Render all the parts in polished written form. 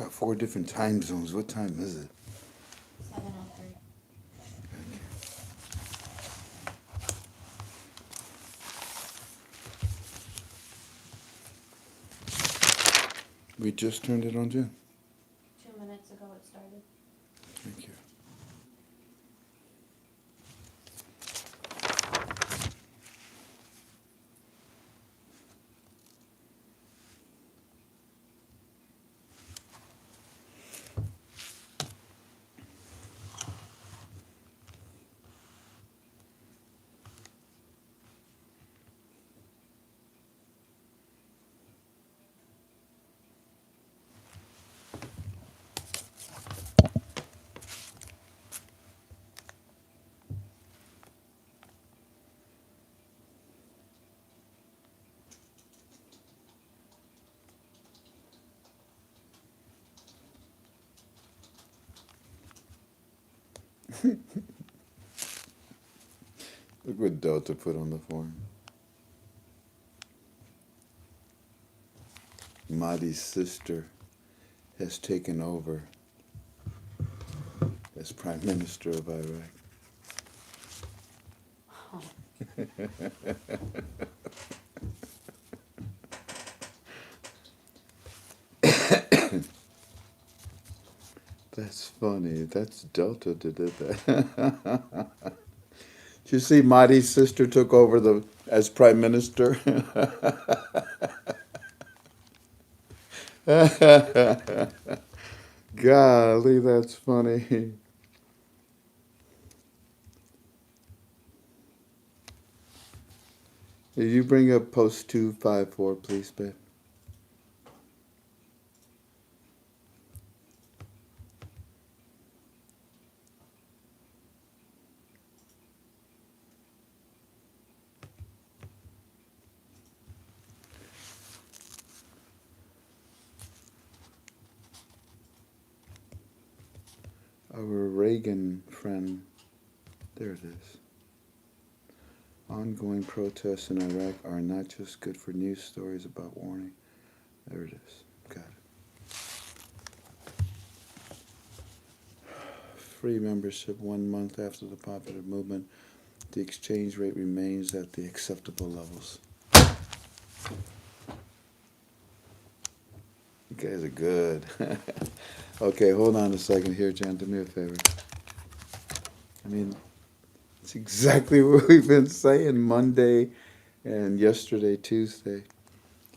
got 4 different time zones. What time is it? 7:03. We just turned it on, Jen. 2 minutes ago it started. Thank you. Look what Delta put on the form. Mahdi's sister has taken over as Prime Minister of Iraq. Oh. That's funny. That's Delta that did that. Did you see Mahdi's sister took over as Prime Minister? Golly, that's funny. Did you bring up post 254, please, babe? Our Reagan friend, there it is. Ongoing protests in Iraq are not just good for news stories about warning. There it is. Got it. Free membership 1 month after the popular movement. The exchange rate remains at the acceptable levels. You guys are good. Okay, hold on a second here, Jan. Do me a favor. I mean, it's exactly what we've been saying Monday and yesterday, Tuesday.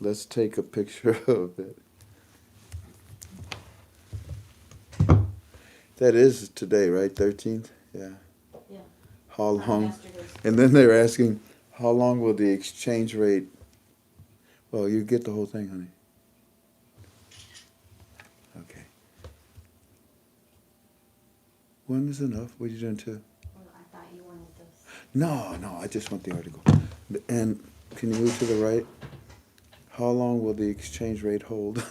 Let's take a picture of it. That is today, right? 13th? Yeah. Yeah. How long? Yesterday's. And then they're asking, how long will the exchange rate? Well, you get the whole thing, honey. Okay. One is enough. What are you doing too? Well, I thought you wanted this. No, I just want the article. And can you move to the right? How long will the exchange rate hold?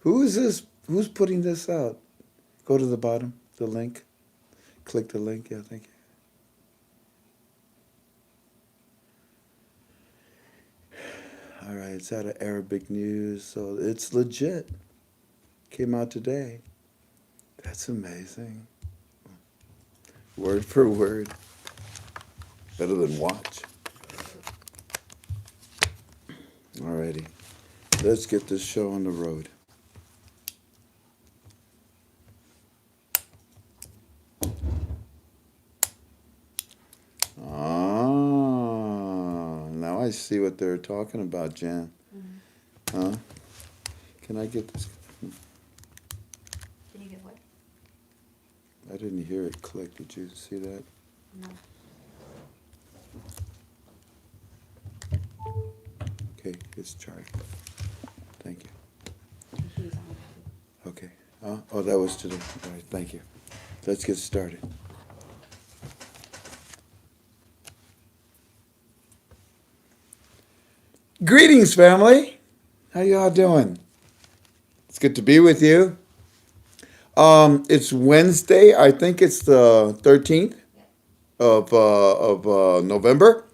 Who is this? Who's putting this out? Go to the bottom, the link. Click the link. Yeah, thank you. All right, it's out of Arabic News, so it's legit. Came out today. That's amazing. Word for word. Better than watch. Alrighty. Let's get this show on the road. Now I see what they're talking about, Jan. Mm-hmm. Huh? Can I get this? Can you get what? I didn't hear it click. Did you see that? No. Okay, it's charged. Thank you. He's on. Okay. Oh, that was today. All right, thank you. Let's get started. Greetings, family. How y'all doing? It's good to be with you. It's Wednesday. I think it's the 13th of November,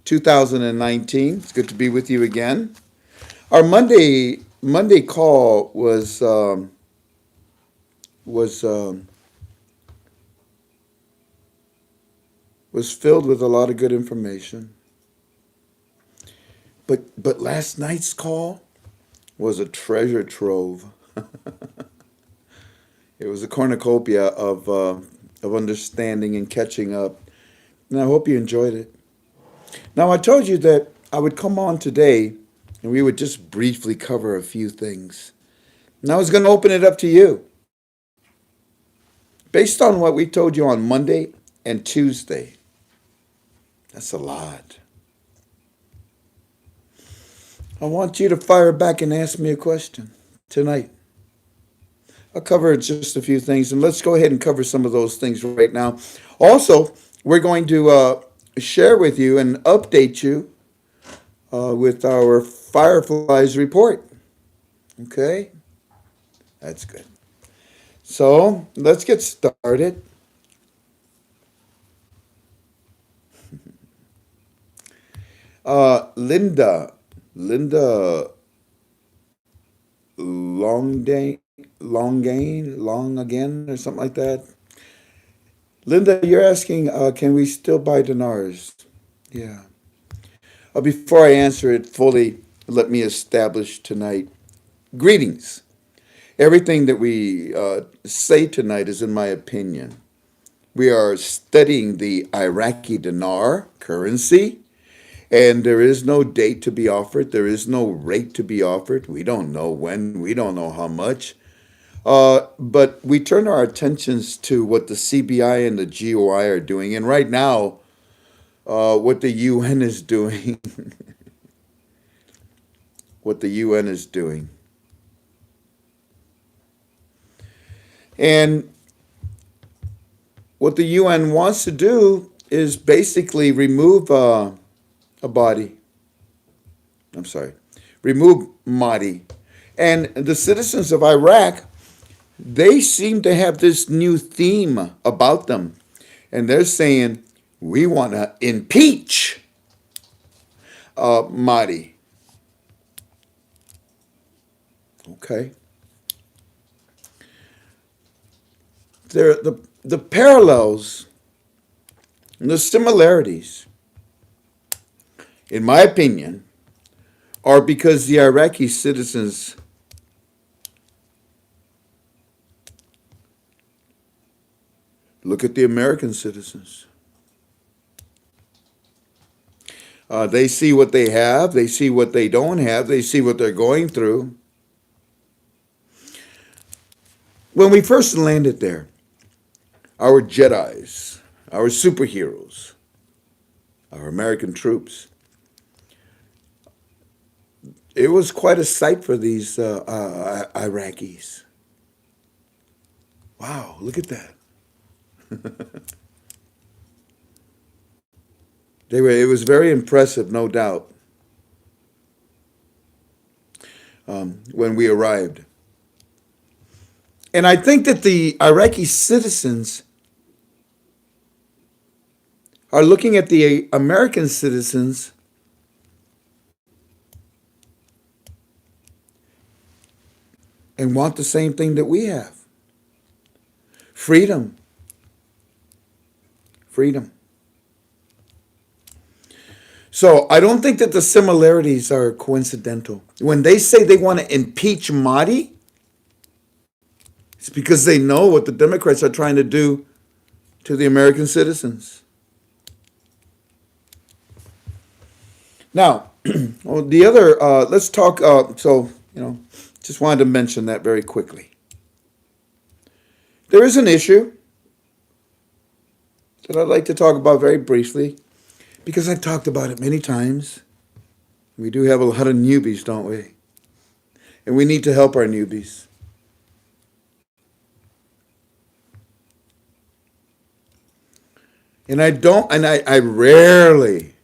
2019. It's good to be with you again. Our Monday Monday call was was filled with a lot of good information. But last night's call was a treasure trove. It was a cornucopia of understanding and catching up, and I hope you enjoyed it. Now, I told you that I would come on today and we would just briefly cover a few things. And I was going to open it up to you. Based on what we told you on Monday and Tuesday, that's a lot. I want you to fire back and ask me a question tonight. I'll cover just a few things, and let's go ahead and cover some of those things right now. Also, we're going to share with you and update you with our Fireflies report. Okay? That's good. So, let's get started. Linda Long again, or something like that. Linda, you're asking, can we still buy dinars? Yeah. Before I answer it fully, let me establish tonight. Greetings. Everything that we say tonight is in my opinion. We are studying the Iraqi dinar currency, and there is no date to be offered. There is no rate to be offered. We don't know when. We don't know how much. But we turn our attentions to what the CBI and the GOI are doing. And right now, what the UN is doing. What the UN is doing. And what the UN wants to do is basically remove a body. I'm sorry. Remove Mahdi. And the citizens of Iraq, they seem to have this new theme about them. And they're saying, we want to impeach Mahdi. Okay. The parallels and the similarities, in my opinion, are because the Iraqi citizens look at the American citizens. They see what they have. They see what they don't have. They see what they're going through. When we first landed there, our Jedis, our superheroes, our American troops, it was quite a sight for these Iraqis. Wow, look at that. It was very impressive, no doubt, when we arrived. And I think that the Iraqi citizens are looking at the American citizens and want the same thing that we have. Freedom. Freedom. So I don't think that the similarities are coincidental. When they say they want to impeach Mahdi, it's because they know what the Democrats are trying to do to the American citizens. Now, the other, let's talk, just wanted to mention that very quickly. There is an issue that I'd like to talk about very briefly, because I've talked about it many times. We do have a lot of newbies, don't we? And we need to help our newbies. And I rarely,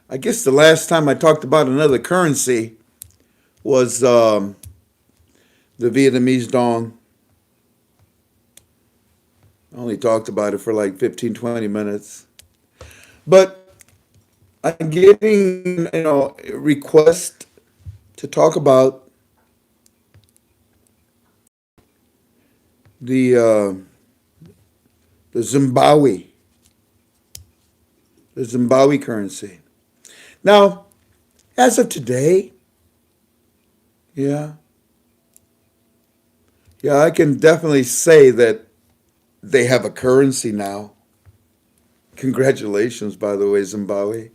I guess the last time I talked about another currency was the Vietnamese dong. I only talked about it for like 15, 20 minutes. But I'm getting, requests to talk about the Zimbabwe, currency. Now, as of today, yeah, I can definitely say that they have a currency now. Congratulations, by the way, Zimbabwe.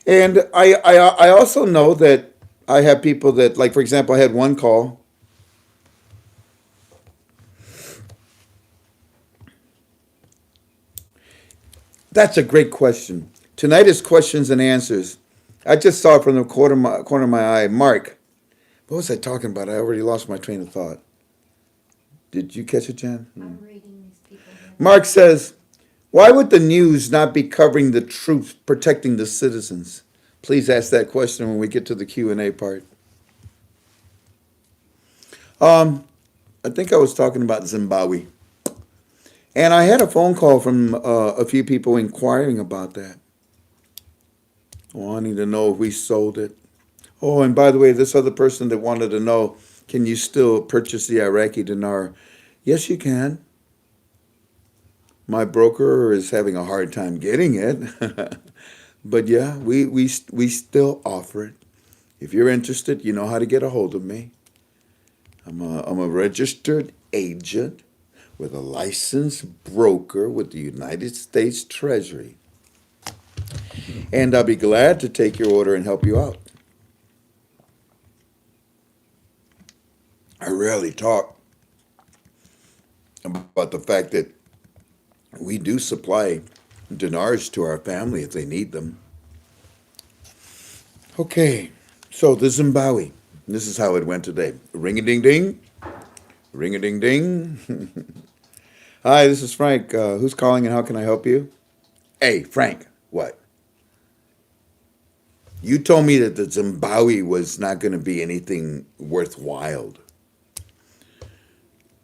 And I also know that I have people that, like, for example, I had one call. That's a great question. Tonight is questions and answers. I just saw it from the corner of my eye. Mark, what was I talking about? I already lost my train of thought. Did you catch it, Jan? I'm reading these people here. Mark says, why would the news not be covering the troops protecting the citizens? Please ask that question when we get to the Q&A part. I think I was talking about Zimbabwe. And I had a phone call from a few people inquiring about that, wanting to know if we sold it. Oh, and by the way, this other person that wanted to know, can you still purchase the Iraqi dinar? Yes, you can. My broker is having a hard time getting it. But yeah, we still offer it. If you're interested, you know how to get a hold of me. I'm a registered agent with a licensed broker with the United States Treasury. And I'll be glad to take your order and help you out. I rarely talk about the fact that we do supply dinars to our family if they need them. Okay, so the Zimbabwe. This is how it went today. Ring-a-ding-ding. Ring-a-ding-ding. Hi, this is Frank. Who's calling and how can I help you? Hey, Frank, what? You told me that the Zimbabwe was not going to be anything worthwhile.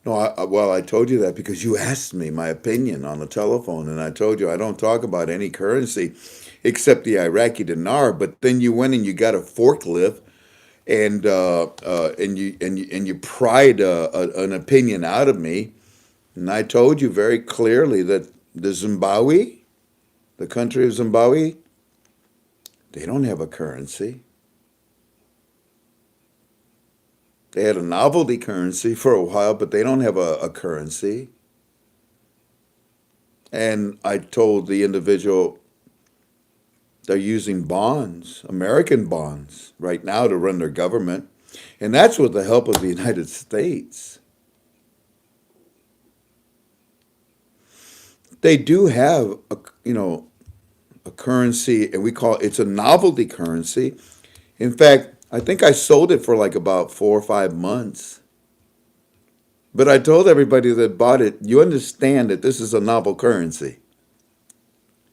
No, I told you that because you asked me my opinion on the telephone, and I told you I don't talk about any currency except the Iraqi dinar. But then you went and you got a forklift, and you pried an opinion out of me, and I told you very clearly that the Zimbabwe, the country of Zimbabwe, they don't have a currency. They had a novelty currency for a while, but they don't have a currency. And I told the individual they're using bonds, American bonds, right now to run their government. And that's with the help of the United States. They do have a currency, and it's a novelty currency. In fact, I think I sold it for like about 4 or 5 months. But I told everybody that bought it, you understand that this is a novel currency.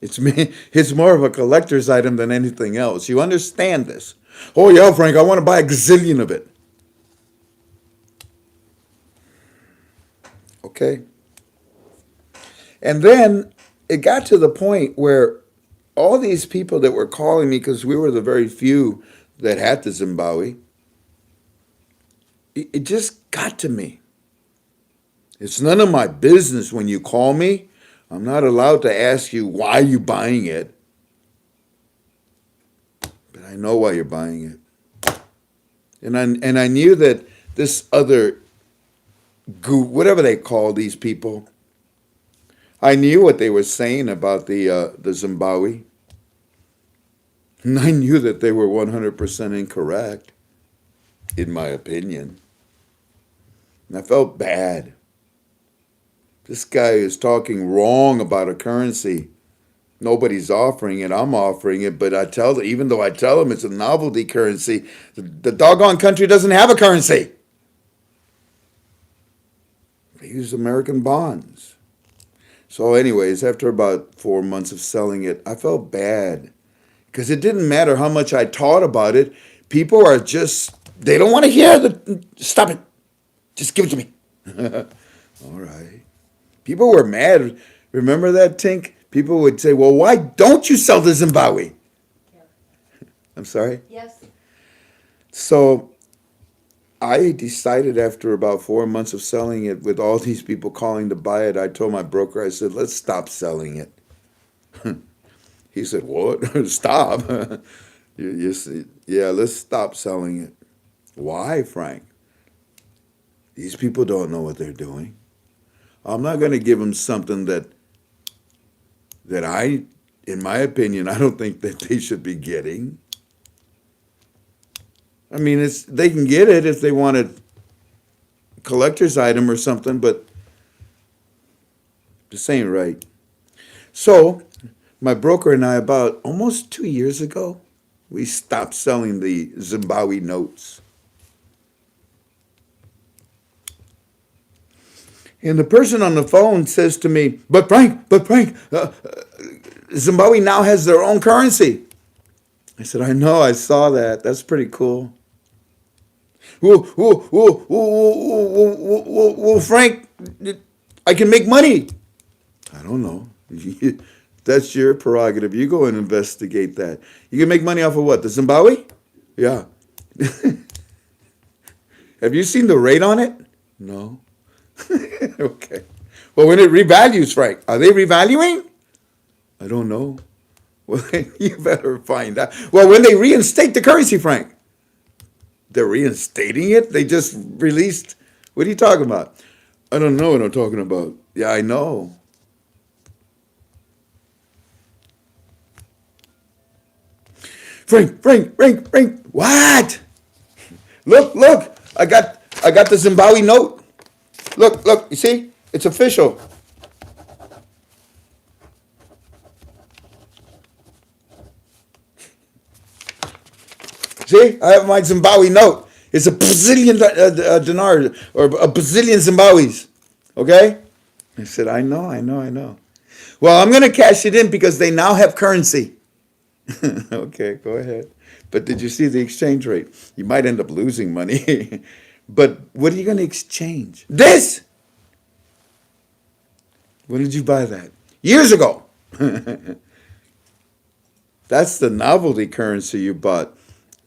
It's more of a collector's item than anything else. You understand this. Oh yeah, Frank, I want to buy a gazillion of it. Okay. And then it got to the point where all these people that were calling me, because we were the very few that had the Zimbabwe, it just got to me. It's none of my business when you call me. I'm not allowed to ask you why you're buying it. But I know why you're buying it. And I knew that this other group, whatever they call these people, I knew what they were saying about the Zimbabwe. And I knew that they were 100% incorrect, in my opinion. And I felt bad. This guy is talking wrong about a currency. Nobody's offering it. I'm offering it. But even though I tell him it's a novelty currency, the doggone country doesn't have a currency. They use American bonds. So anyways, after about 4 months of selling it, I felt bad. Because it didn't matter how much I taught about it. People are they don't want to hear stop it. Just give it to me. All right. People were mad. Remember that, Tink? People would say, well, why don't you sell the Zimbabwe? Yeah. I'm sorry? Yes. So I decided after about 4 months of selling it, with all these people calling to buy it, I told my broker, I said, let's stop selling it. He said, what? Stop? You see, yeah, let's stop selling it. Why, Frank? These people don't know what they're doing. I'm not going to give them something that I, in my opinion, I don't think that they should be getting. I mean, they can get it if they want a collector's item or something, but this ain't right. So, my broker and I, about almost 2 years ago, we stopped selling the Zimbabwe notes. And the person on the phone says to me, but Frank, Zimbabwe now has their own currency. I said, I know, I saw that. That's pretty cool. Well, Frank, I can make money. I don't know. That's your prerogative. You go and investigate that. You can make money off of what? The Zimbabwe? Yeah. Have you seen the rate on it? No. Okay. Well, when it revalues, Frank, are they revaluing? I don't know. Well, you better find out. Well, when they reinstate the currency, Frank, they're reinstating it? They just released. What are you talking about? I don't know what I'm talking about. Yeah, I know. Frank, what? Look, I got the Zimbabwe note. Look, you see? It's official. See? I have my Zimbabwe note. It's a bazillion dinar, or a bazillion Zimbabwe's. Okay? I said, I know. Well, I'm going to cash it in because they now have currency. Okay, go ahead. But did you see the exchange rate? You might end up losing money. But what are you going to exchange? This! When did you buy that? Years ago. That's the novelty currency you bought.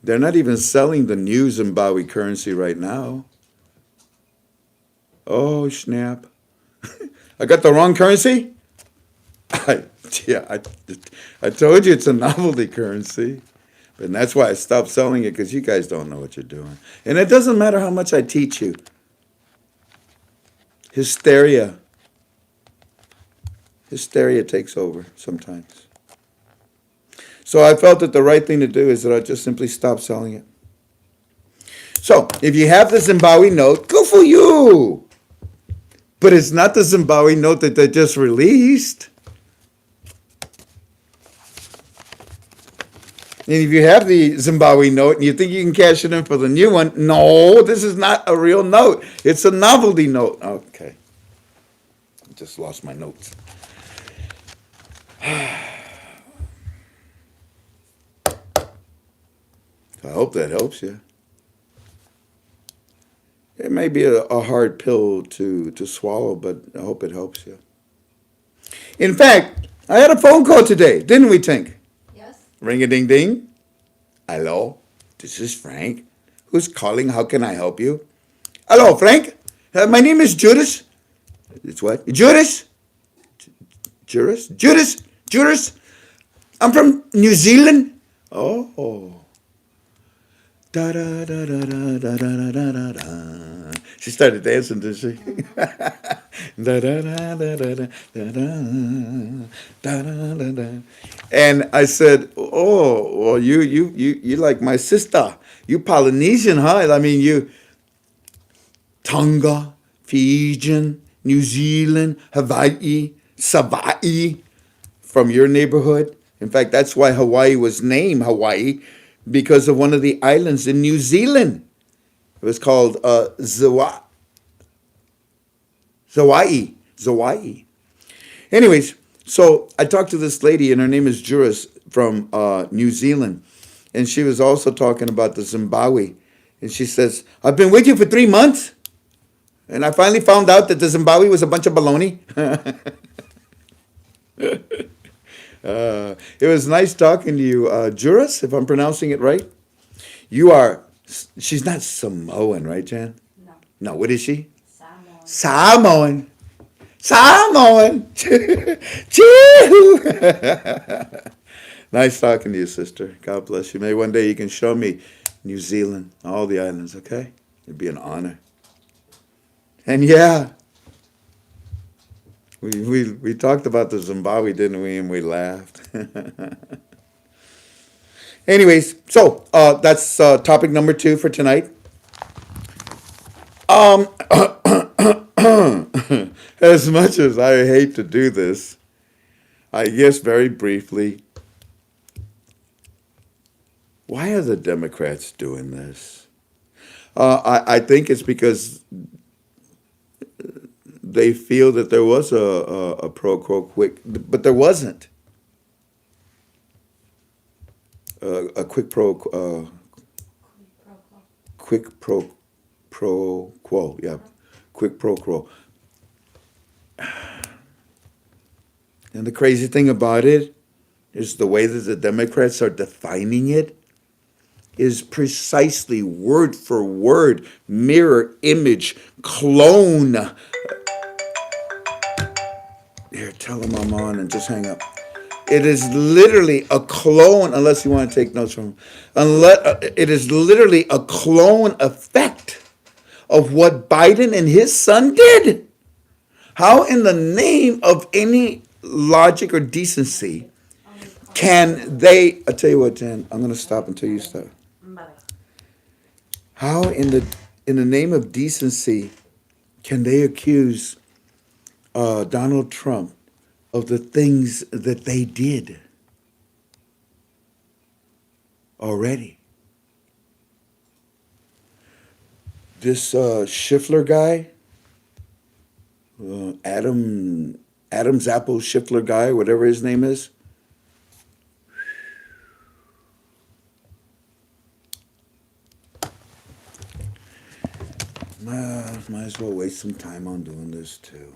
They're not even selling the new Zimbabwe currency right now. Oh, snap. I got the wrong currency? I told you it's a novelty currency. And that's why I stopped selling it, because you guys don't know what you're doing. And it doesn't matter how much I teach you. Hysteria takes over sometimes. So I felt that the right thing to do is that I just simply stop selling it. So if you have the Zimbabwe note, good for you. But it's not the Zimbabwe note that they just released. And if you have the Zimbabwe note and you think you can cash it in for the new one, no, this is not a real note. It's a novelty note. Okay. I just lost my notes. I hope that helps you. It may be a hard pill to swallow, but I hope it helps you. In fact, I had a phone call today, didn't we, Tink? Yes. Ring-a-ding-ding. Hello, this is Frank. Who's calling? How can I help you? Hello, Frank. My name is Judas. It's what? Judas? Judas? I'm from New Zealand. Oh. Da da da da da da da da da da. She started dancing, didn't she? Da da da da da da da da da da. And I said, "Oh, well, you like my sister? You Polynesian, huh? I mean, you Tonga, Fijian, New Zealand, Hawaii, Savaii, from your neighborhood. In fact, that's why Hawaii was named Hawaii, because of one of the islands in New Zealand. It was called Zawai. Anyways, so I talked to this lady, and her name is Juris, from New Zealand. And she was also talking about the Zimbabwe. And she says, I've been with you for 3 months. And I finally found out that the Zimbabwe was a bunch of baloney. It was nice talking to you, Juris, if I'm pronouncing it right. You are She's not Samoan, right, Jan? No, No, what is she? Samoan. Samoan. Choo. Nice talking to you, sister. God bless you. Maybe one day you can show me New Zealand, all the islands, okay? It'd be an honor. And yeah, we talked about the Zimbabwe, didn't we? And we laughed. Anyways, so that's topic number 2 for tonight. As much as I hate to do this, I guess very briefly, why are the Democrats doing this? I think it's because they feel that there was a pro quo quick, but there wasn't. A quick pro quo, yeah, quick pro quo. And the crazy thing about it is the way that the Democrats are defining it is precisely word for word, mirror image, clone. Here, tell them I'm on and just hang up. It is literally a clone, unless you want to take notes from him. It is literally a clone effect of what Biden and his son did. How in the name of any logic or decency can they, I tell you what, Jen, I'm going to stop until you stop. How in the name of decency can they accuse Donald Trump of the things that they did already? This Schiffler guy, Adam's Apple Schiffler guy, whatever his name is. Might as well waste some time on doing this too.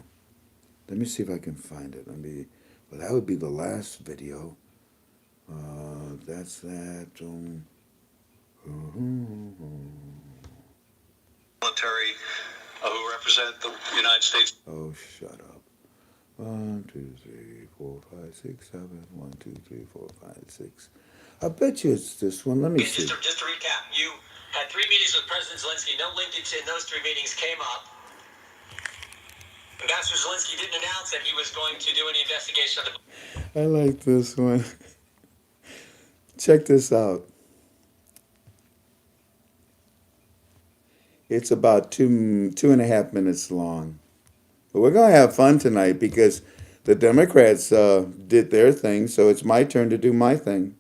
Let me see if I can find it. Well, that would be the last video. That's that. Military who represent the United States. Oh, shut up. 1, 2, 3, 4, 5, 6, 7. 1, 2, 3, 4, 5, 6. I bet you it's this one. Let me see. Just to recap, you had 3 meetings with President Zelensky. No linkage in those 3 meetings came up. Ambassador Zelensky didn't announce that he was going to do any investigation of the... I like this one. Check this out. It's about 2.5 minutes long. But we're going to have fun tonight because the Democrats did their thing, so it's my turn to do my thing.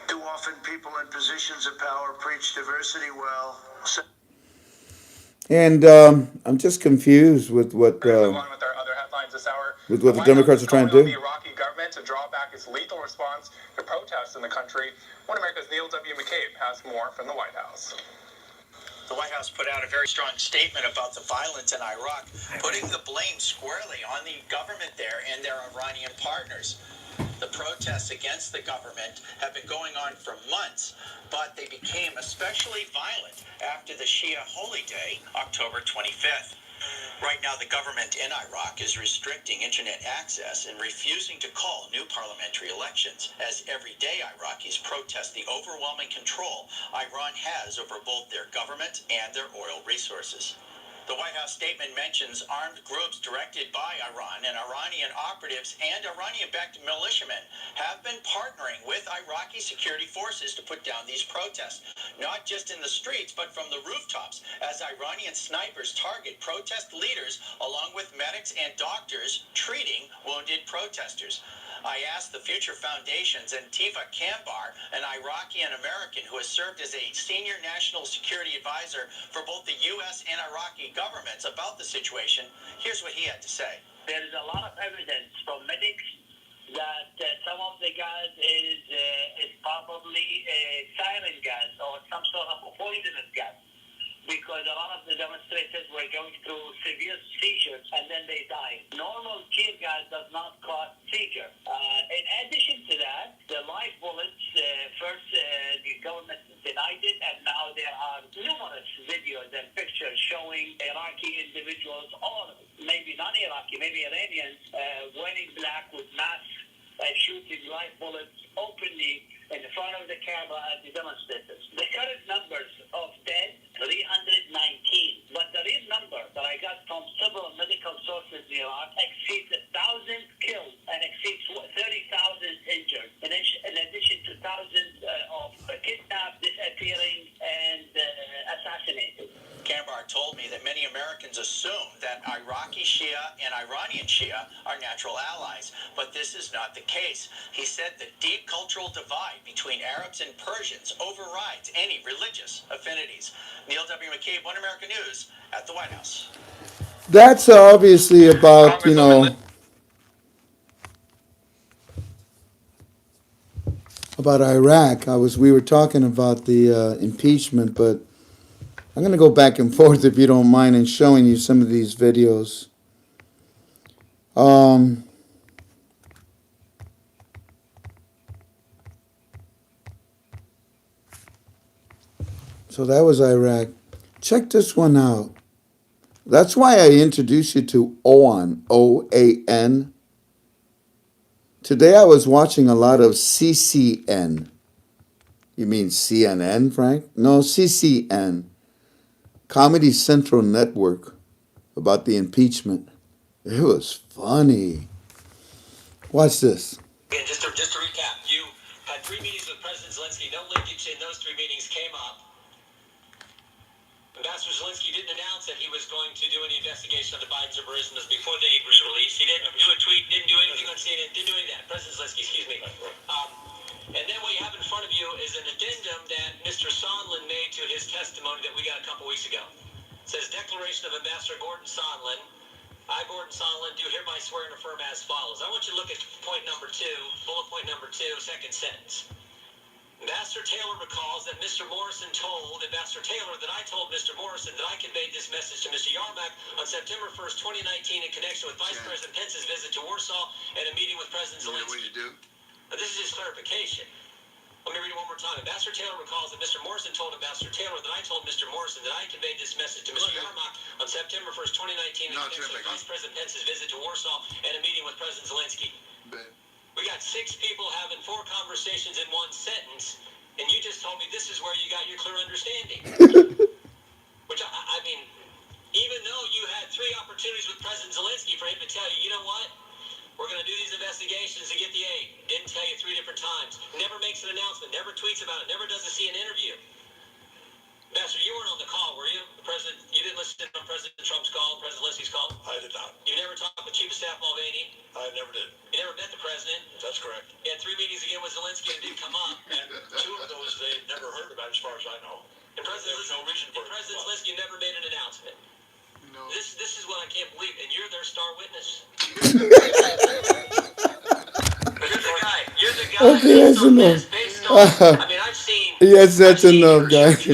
Too often people in positions of power preach diversity well. And I'm just confused with what With our other headlines this hour. with what the Democrats are trying to do. The Iraqi government to draw back its lethal response to protests in the country. One America's Neil W. McCabe has more from the White House. The White House put out a very strong statement about the violence in Iraq, putting the blame squarely on the government there and their Iranian partners. The protests against the government have been going on for months, but they became especially violent after the Shia Holy Day, October 25th. Right now, the government in Iraq is restricting internet access and refusing to call new parliamentary elections, as every day Iraqis protest the overwhelming control Iran has over both their government and their oil resources. The White House statement mentions armed groups directed by Iran and Iranian operatives and Iranian-backed militiamen have been partnering with Iraqi security forces to put down these protests, not just in the streets, but from the rooftops, as Iranian snipers target protest leaders along with medics and doctors treating wounded protesters. I asked the Future Foundation's Antifa Kambar, an Iraqi and American who has served as a senior national security advisor for both the U.S. and Iraqi governments, about the situation. Here's what he had to say. There is a lot of evidence from medics that some of the gas is probably sarin gas or some sort of poisonous gas, because a lot of the demonstrators were going through severe seizures and then they died. Normal tear gas does not cause seizure. In addition to that, the live bullets, first the government denied it, and now there are numerous videos and pictures showing Iraqi individuals, or maybe non-Iraqi, maybe Iranians, wearing black with masks, shooting live bullets openly in front of the camera at the demonstrators. The current numbers of dead, 319. But the real number that I got from several medical sources in Iraq exceeds 1,000 killed and exceeds 30,000 injured, in addition to thousands of kidnapped, disappearing, and assassinated. Kambar told me that many Americans assume that Iraqi Shia and Iranian Shia are natural allies, but this is not the case. He said the deep cultural divide between Arabs and Persians overrides any religious affinities. Neil W. McCabe, One America News, at the White House. That's obviously about, you know, about Iraq. We were talking about the impeachment, but I'm going to go back and forth, if you don't mind, and showing you some of these videos. So that was Iraq. Check this one out. That's why I introduced you to OAN, O-A-N. Today I was watching a lot of CCN. You mean CNN, Frank? No, CCN. Comedy Central Network, about the impeachment. It was funny. Watch this. Again, just to recap, you had 3 meetings with President Zelensky. No linkage in those 3 meetings came up. Ambassador Zelensky didn't announce that he was going to do any investigation of the Biden subversiveness before the aid was released. He didn't do a tweet, didn't do anything on CNN, didn't do any of that. President Zelensky, excuse me. And then what you have in front of you is an addendum that Mr. Sondland made to his testimony that we got a couple weeks ago. It says, Declaration of Ambassador Gordon Sondland. I, Gordon Sondland, do hereby swear and affirm as follows. I want you to look at point number 2, bullet point number 2, second sentence. Ambassador Taylor recalls that Mr. Morrison told Ambassador Taylor that I told Mr. Morrison that I conveyed this message to Mr. Yarmak on September 1st, 2019 in connection with Vice President Pence's visit to Warsaw and a meeting with President Zelensky. Now, this is his clarification. Let me read it one more time. Ambassador Taylor recalls that Mr. Morrison told Ambassador Taylor that I told Mr. Morrison that I conveyed this message to Mr. Yarmak on September 1st, 2019 in connection with Vice President Pence's visit to Warsaw and a meeting with President Zelensky. We got 6 people having 4 conversations in 1 sentence, and you just told me this is where you got your clear understanding. Which, I mean, even though you had 3 opportunities with President Zelensky for him to tell you, you know what? We're going to do these investigations to get the aid. Didn't tell you 3 different times. Never makes an announcement. Never tweets about it. Never does a CNN interview. Ambassador, you weren't on the call, were you? You didn't listen on President Trump's call, President Zelensky's call? I did not. You never talked with Chief of Staff Mulvaney? I never did. You never met the president? That's correct. You had 3 meetings again with Zelensky and it didn't come up. And 2 of those they never heard about, as far as I know. And President Zelensky never made an announcement. No. This is what I can't believe, and you're their star witness. You're the guy. Okay, that's enough. I mean, I've seen. Yes, that's enough, guys.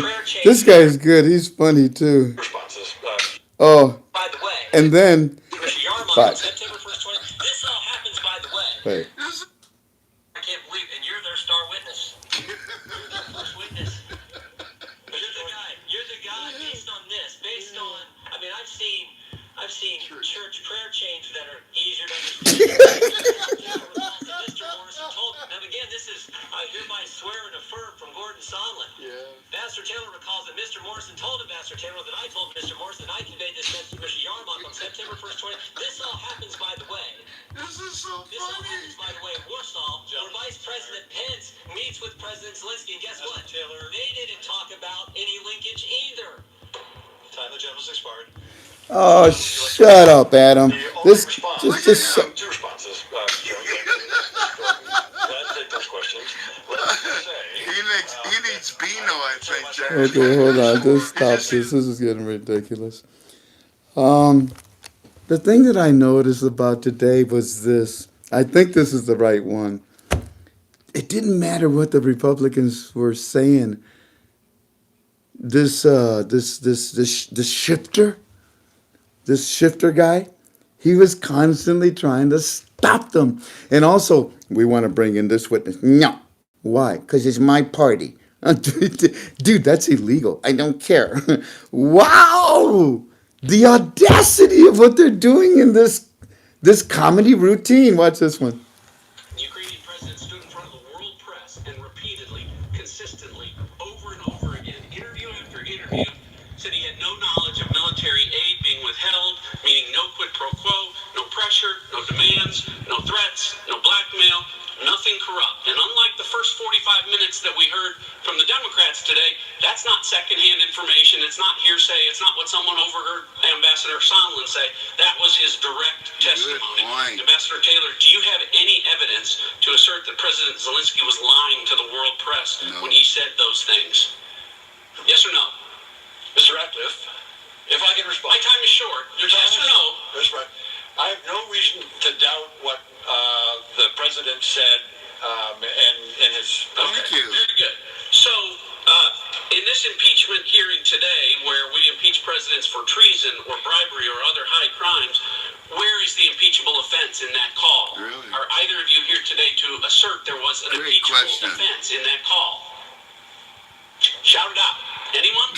This guy's good. He's funny too. Oh, by the way, and then. But, September 1st, 20. This all happens, by the way. Wait. I can't believe, and you're their star witness. You're their first witness. You're the guy. Based on this, based on. I mean, I've seen church prayer chains that are easier to understand. Mr. Morrison told him. And again, this is I hereby swear and affirm from Gordon Sondland. Yeah. Ambassador Taylor recalls that Mr. Morrison told Ambassador Taylor that I told Mr. Morrison I conveyed this message to Mr. Yarmak on September 1st, 20. This all happens, by the way. This is so funny. This all happens, by the way, in Warsaw, where Vice President Pence meets with President Zelensky. And guess what? Taylor, they didn't talk about any linkage either. Time the gem has expired. Oh, shut up, Adam. This just. 2 responses. Take those questions. He needs Beano, I think, Jack. Okay, hold on. Just stop this. This is getting ridiculous. The thing that I noticed about today was this. I think this is the right one. It didn't matter what the Republicans were saying. This shifter guy, he was constantly trying to stop them. And also, we want to bring in this witness. No. Why? Because it's my party. Dude, that's illegal. I don't care. Wow! The audacity of what they're doing in this comedy routine. Watch this one. The Ukrainian president stood in front of the world press and repeatedly, consistently, over and over again, interview after interview, said he had no knowledge of military aid being withheld, meaning no quid pro quo, no pressure, no demands, no threats, no blackmail, nothing corrupt. And unlike the first 45 minutes that we heard from the Democrats today, that's not secondhand information. It's not hearsay. It's not what someone overheard Ambassador Sondland say. That was his direct testimony. point. Ambassador Taylor, do you have any evidence to assert that President Zelensky was lying to the world press when he said those things? Yes or no? Mr. Ratcliffe, if I can respond. My time is short. Yes or no? That's right. I have no reason to doubt what the president said in his. Thank you. Very good. So, in this impeachment hearing today, where we impeach presidents for treason or bribery or other high crimes, where is the impeachable offense in that call? Really? Are either of you here today to assert there was an Great impeachable question. offense in that call? Shout it out. Anyone?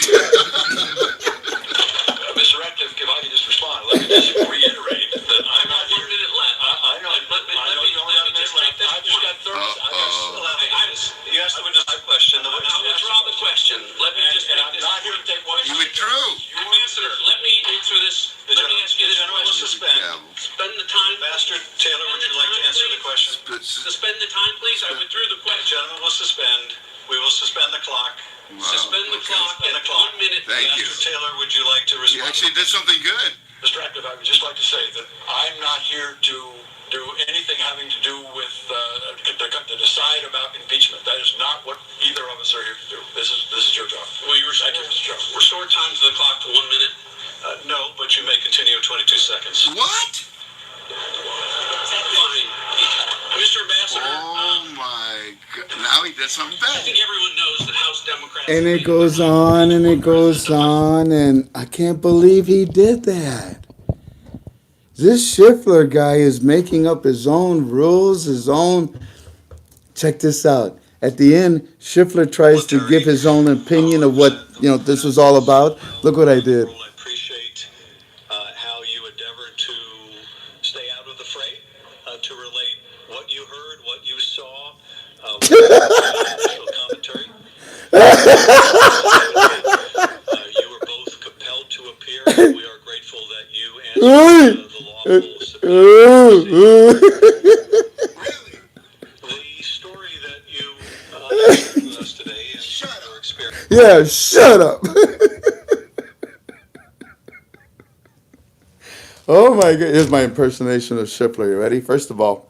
Mr. Ratcliffe, if I can just respond, let me just reiterate that I'm not here. 1 minute left. I know. I know you only have a minute left. I've just got 30. You asked the witness my question. The witness I'll withdraw the question. Let me just and make I'm this not here to take one. You withdrew. Ambassador, let me answer this. Let me ask you this General will question. suspend. Spend the time. Ambassador Taylor, would you like to answer the question? Suspend the time, please. I withdrew the The question. gentleman will suspend. We will suspend the clock. Suspend the clock Suspend at the clock. 1 minute. Thank you. Ambassador Taylor, would you like to You respond? actually did something good. Mr. Ratcliffe, I would just like to say that I'm not here to do anything having to do with to decide about impeachment. That is not what either of us are here to do. This is your job. Will you restore time to the clock to 1 minute? No, but you may continue 22 seconds. What? Fine. Mr. Ambassador, Oh my God. Now he did something I bad. think everyone knows that House Democrats... And it goes on and it goes on, and I can't believe he did that. This Schiffler guy is making up his own rules, his own. Check this out. At the end, Schiffler tries to give his own opinion of what this was all about. Look what I did. I appreciate how you endeavored to stay out of the fray, to relate what you heard, what you saw, commentary. You were both compelled to appear. We are grateful that you answered the lawful subpoena. The story that you shared with us today and your experience. Yeah, shut up. Oh my God. Here's my impersonation of Schiffler. You ready? First of all.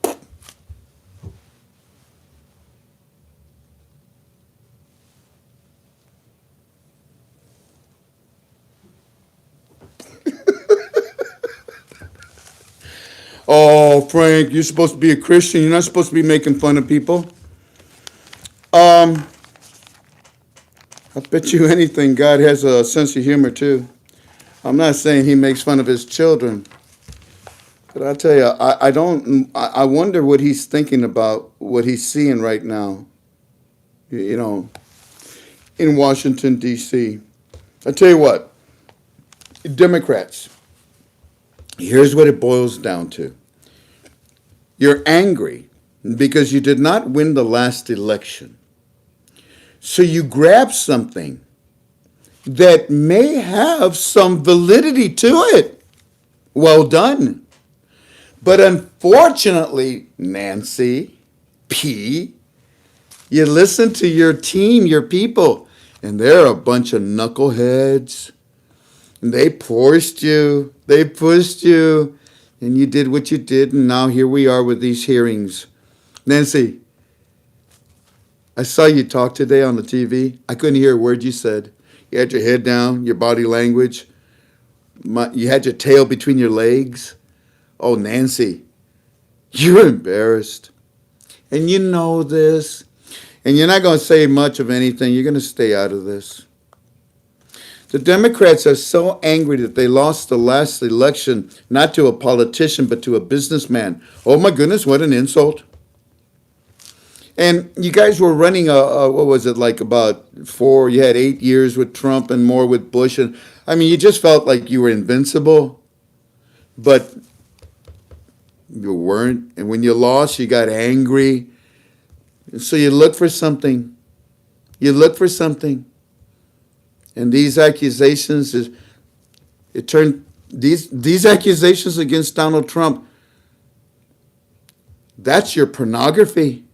Oh, Frank, you're supposed to be a Christian. You're not supposed to be making fun of people. I bet you anything, God has a sense of humor too. I'm not saying he makes fun of his children, but I'll tell you, I wonder what he's thinking about, what he's seeing right now, in Washington, D.C. I tell you what, Democrats, here's what it boils down to. You're angry because you did not win the last election. So you grab something that may have some validity to it. Well done. But unfortunately, Nancy P., you listen to your team, your people, and they're a bunch of knuckleheads. And they pushed you, and you did what you did, and now here we are with these hearings. Nancy, I saw you talk today on the TV. I couldn't hear a word you said. You had your head down, your body language. You had your tail between your legs. Oh, Nancy, you're embarrassed. And you know this. And you're not going to say much of anything. You're going to stay out of this. The Democrats are so angry that they lost the last election, not to a politician, but to a businessman. Oh, my goodness, what an insult. And you guys were running what was it, like about you had 8 years with Trump and more with Bush. And I mean, you just felt like you were invincible, but you weren't. And when you lost, you got angry. So you look for something. You look for something. And these accusations these accusations against Donald Trump, that's your pornography.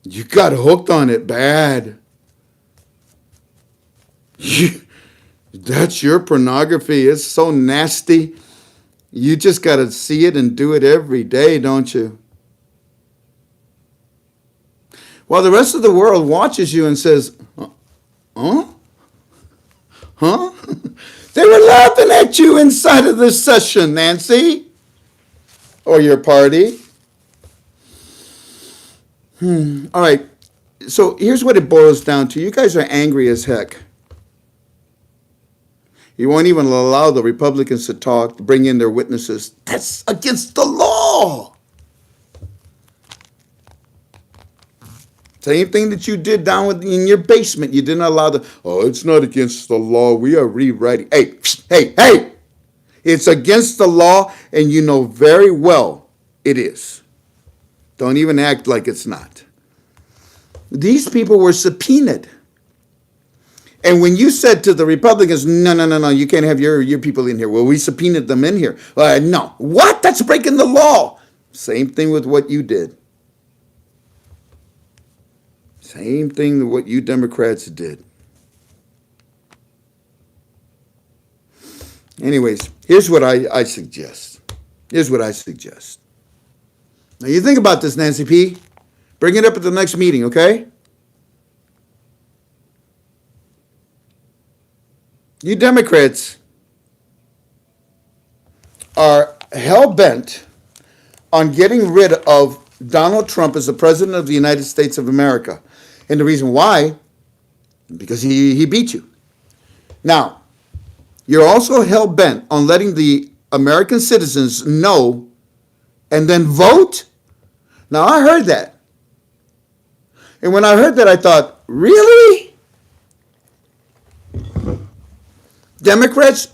You got hooked on it bad. That's your pornography. It's so nasty. You just got to see it and do it every day, don't you? While the rest of the world watches you and says, huh? Huh? They were laughing at you inside of this session, Nancy. Or your party. All right. So here's what it boils down to. You guys are angry as heck. You won't even allow the Republicans to talk, to bring in their witnesses. That's against the law. Same thing that you did down in your basement. You didn't allow it's not against the law. We are rewriting. Hey. It's against the law, and you know very well it is. Don't even act like it's not. These people were subpoenaed. And when you said to the Republicans, no, you can't have your people in here. Well, we subpoenaed them in here. No. What? That's breaking the law. Same thing with what you did. Same thing with what you Democrats did. Anyways, here's what I suggest. Here's what I suggest. Now, you think about this, Nancy P. Bring it up at the next meeting, okay? You Democrats are hell-bent on getting rid of Donald Trump as the President of the United States of America. And the reason why, because he beat you. Now, you're also hell-bent on letting the American citizens know and then vote. Now, I heard that. And when I heard that, I thought, really? Democrats,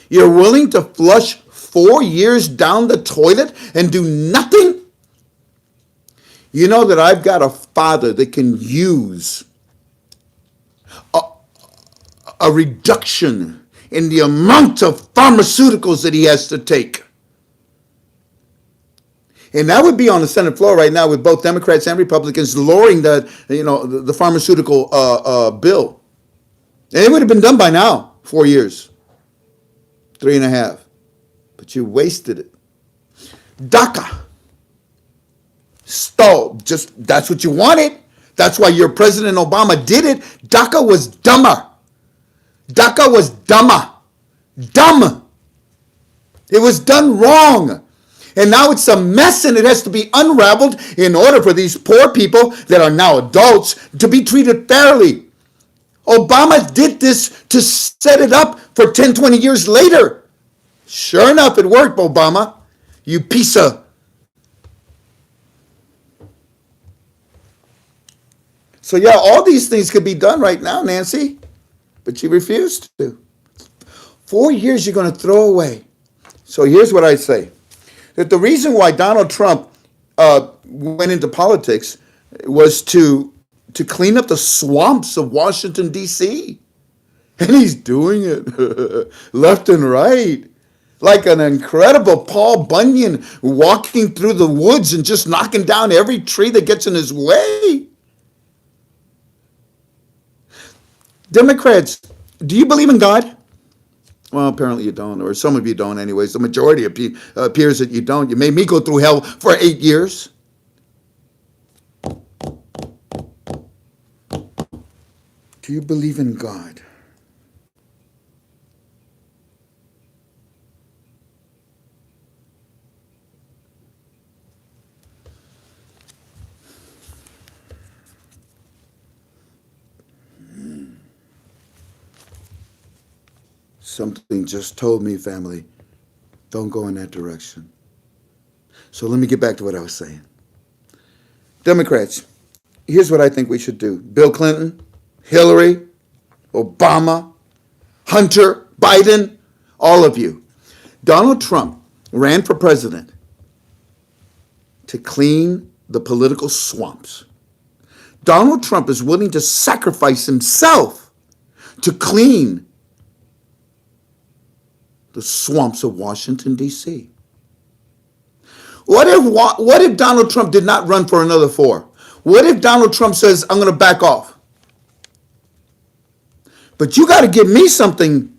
you're willing to flush 4 years down the toilet and do nothing? You know that I've got a father that can use a reduction in the amount of pharmaceuticals that he has to take. And that would be on the Senate floor right now with both Democrats and Republicans lowering the pharmaceutical bill. And it would have been done by now, 4 years, 3.5. But you wasted it. DACA. Stalled. That's what you wanted. That's why your President Obama did it. DACA was dumber. DACA was dumber. Dumb. It was done wrong. And now it's a mess and it has to be unraveled in order for these poor people that are now adults to be treated fairly. Obama did this to set it up for 10, 20 years later. Sure enough, it worked, Obama. You piece of... So yeah, all these things could be done right now, Nancy, but you refused to. 4 years you're going to throw away. So here's what I say. That the reason why Donald Trump went into politics was to clean up the swamps of Washington, D.C. And he's doing it left and right. Like an incredible Paul Bunyan walking through the woods and just knocking down every tree that gets in his way. Democrats, do you believe in God? Well, apparently you don't, or some of you don't anyways. The majority appears that you don't. You made me go through hell for 8 years. Do you believe in God? Something just told me, family, don't go in that direction. So let me get back to what I was saying. Democrats, here's what I think we should do. Bill Clinton, Hillary, Obama, Hunter, Biden, all of you. Donald Trump ran for president to clean the political swamps. Donald Trump is willing to sacrifice himself to clean the swamps of Washington, D.C. What if Donald Trump did not run for another 4? What if Donald Trump says, I'm going to back off? But you got to give me something,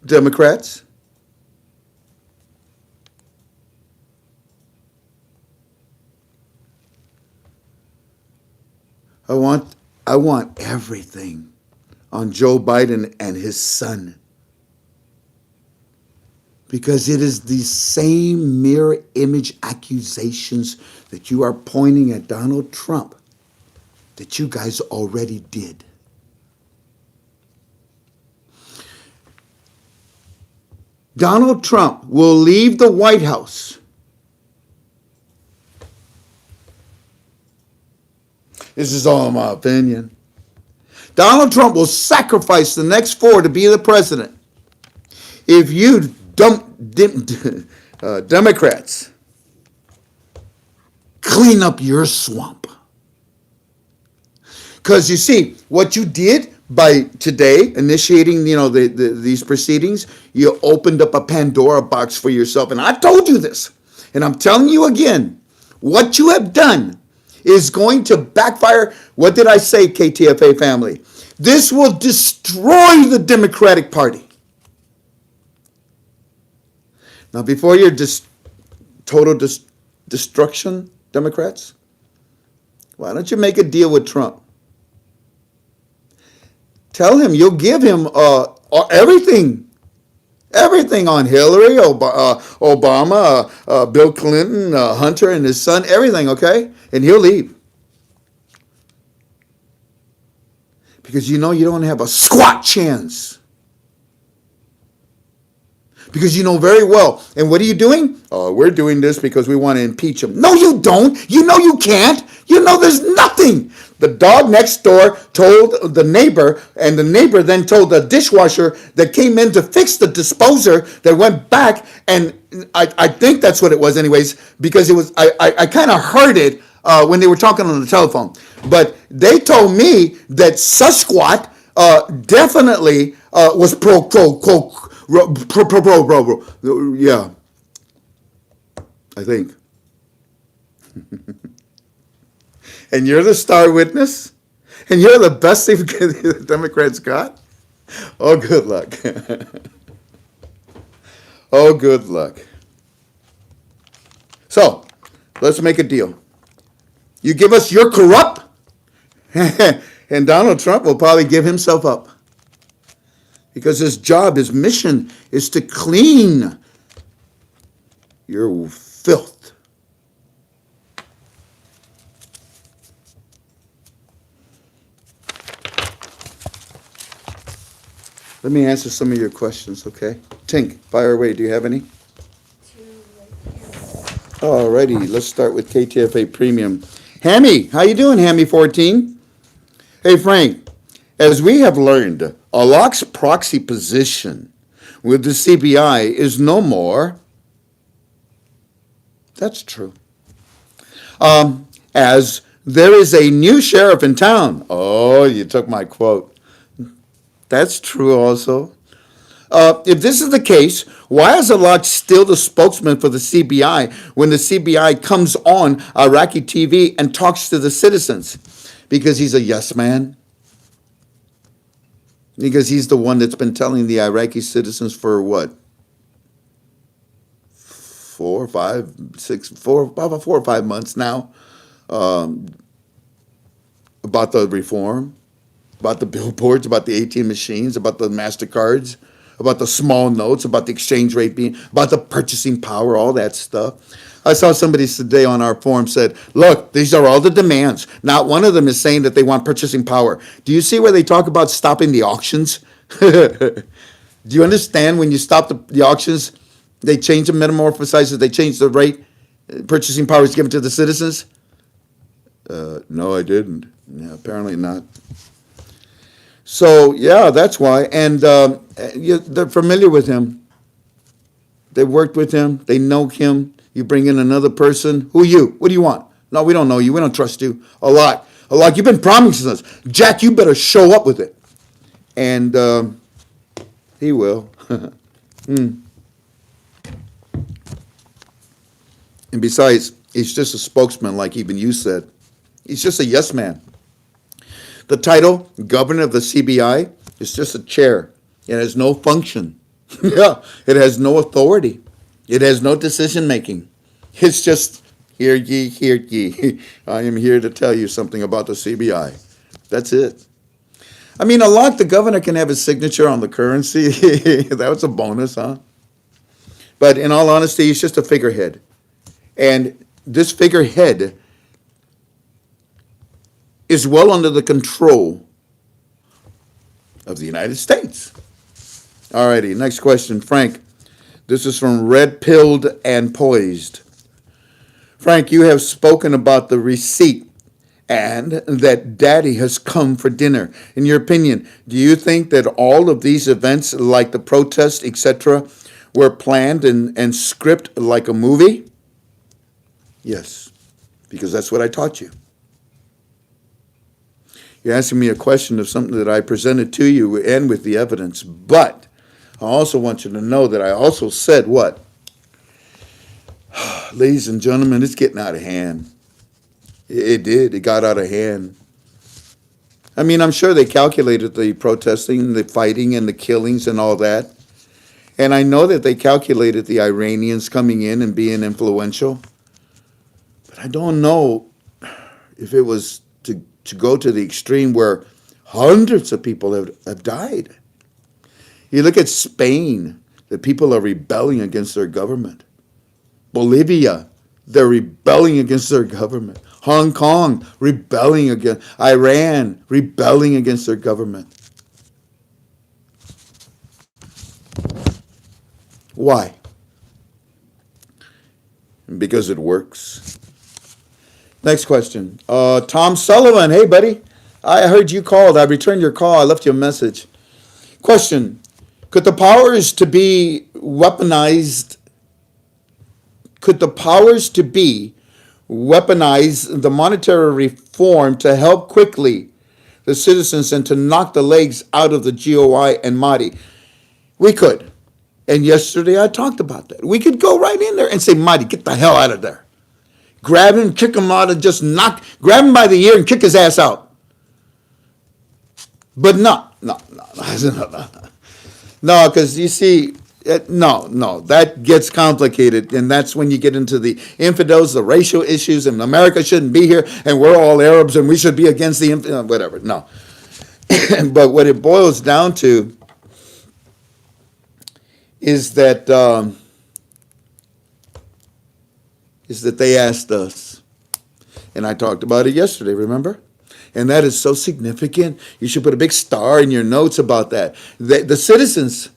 Democrats. I want everything on Joe Biden and his son. Because it is the same mirror image accusations that you are pointing at Donald Trump that you guys already did. Donald Trump will leave the White House. This is all my opinion. Donald Trump will sacrifice the next 4 to be the president. If you Democrats clean up your swamp. Because you see, what you did by today initiating, these proceedings, you opened up a Pandora box for yourself. And I told you this, and I'm telling you again, what you have done is going to backfire. What did I say, KTFA family? This will destroy the Democratic Party. Now, before your total destruction, Democrats, why don't you make a deal with Trump? Tell him you'll give him everything. Everything on Hillary, Obama, Bill Clinton, Hunter and his son, everything, okay? And he'll leave. Because you don't have a squat chance. Because you know very well. And what are you doing? We're doing this because we want to impeach him. No, you don't. You know you can't. You know there's nothing. The dog next door told the neighbor, and the neighbor then told the dishwasher that came in to fix the disposer that went back, and I think that's what it was anyways, because it was I kind of heard it when they were talking on the telephone. But they told me that Sasquatch definitely was pro, yeah, I think. And you're the star witness? And you're the best thing the Democrats got? Oh, good luck. Oh, good luck. So, let's make a deal. You give us your corrupt, and Donald Trump will probably give himself up. Because his job, his mission is to clean your filth. Let me answer some of your questions, okay? Tink, fire away. Do you have any? Alrighty, let's start with KTFA Premium. Hammy, how you doing, Hammy 14? Hey, Frank, as we have learned, a lock's proxy position with the CBI is no more. That's true. As there is a new sheriff in town. Oh, you took my quote. That's true also. If this is the case, why is Alok still the spokesman for the CBI when the CBI comes on Iraqi TV and talks to the citizens? Because he's a yes man. Because he's the one that's been telling the Iraqi citizens for what? 4 or 5 months now about the reform, about the billboards, about the ATM machines, about the MasterCards, about the small notes, about the exchange rate being, about the purchasing power, all that stuff. I saw somebody today on our forum said, look, these are all the demands. Not one of them is saying that they want purchasing power. Do you see where they talk about stopping the auctions? Do you understand when you stop the auctions, They changed the metamorphosizes. They changed the rate. Purchasing power is given to the citizens. No, I didn't. Yeah, apparently not. So, yeah, that's why. And they're familiar with him. They worked with him. They know him. You bring in another person. Who are you? What do you want? No, we don't know you. We don't trust you. A lot. You've been promising us. Jack, you better show up with it. And he will. And besides, he's just a spokesman, like even you said. He's just a yes man. The title, governor of the CBI, is just a chair. It has no function. Yeah, it has no authority. It has no decision making. It's just, hear ye, hear ye. I am here to tell you something about the CBI. That's it. I mean, the governor can have his signature on the currency. That was a bonus, huh? But in all honesty, he's just a figurehead. And this figurehead is well under the control of the United States. All righty, next question. Frank, this is from Red Pilled and Poised. Frank, you have spoken about the receipt and that Daddy has come for dinner. In your opinion, do you think that all of these events, like the protest, etc., were planned and scripted like a movie? Yes, because that's what I taught you. You're asking me a question of something that I presented to you and with the evidence, but I also want you to know that I also said what? Ladies and gentlemen, it's getting out of hand. It did. It got out of hand. I mean, I'm sure they calculated the protesting, the fighting, and the killings and all that. And I know that they calculated the Iranians coming in and being influential. But I don't know if it was to go to the extreme where hundreds of people have died. You look at Spain, the people are rebelling against their government. Bolivia, they're rebelling against their government. Hong Kong, rebelling against. Iran, rebelling against their government. Why? Because it works. Next question. Tom Sullivan. Hey, buddy. I heard you called. I returned your call. I left you a message. Question. Could the powers to be weaponize the monetary reform to help quickly the citizens and to knock the legs out of the GOI and Mahdi? We could. And yesterday I talked about that. We could go right in there and say, Mahdi, get the hell out of there. Grab him, kick him out, and just grab him by the ear and kick his ass out. But no, because you see, that gets complicated, and that's when you get into the infidels, the racial issues, and America shouldn't be here, and we're all Arabs, and we should be against the whatever. No, but what it boils down to is that they asked us, and I talked about it yesterday. Remember? And that is so significant. You should put a big star in your notes about that. The citizens,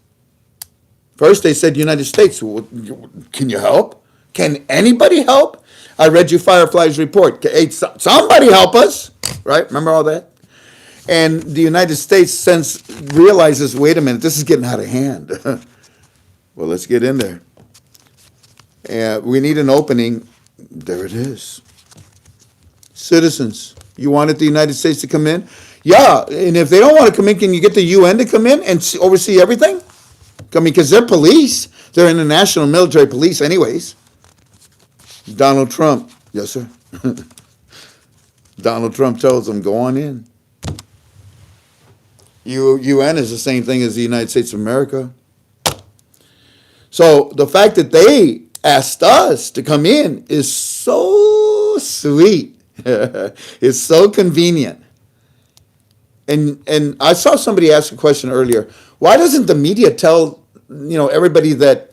first they said, United States, can you help? Can anybody help? I read you Firefly's report. Hey, somebody help us, right? Remember all that? And the United States realizes, wait a minute, this is getting out of hand. Well, let's get in there. We need an opening. There it is. Citizens, you wanted the United States to come in? Yeah, and if they don't want to come in, can you get the UN to come in and oversee everything? I mean, because they're police. They're international military police anyways. Donald Trump, yes, sir. Donald Trump tells them, go on in. UN is the same thing as the United States of America. So the fact that they asked us to come in is so sweet. It's so convenient. And I saw somebody ask a question earlier. Why doesn't the media tell everybody that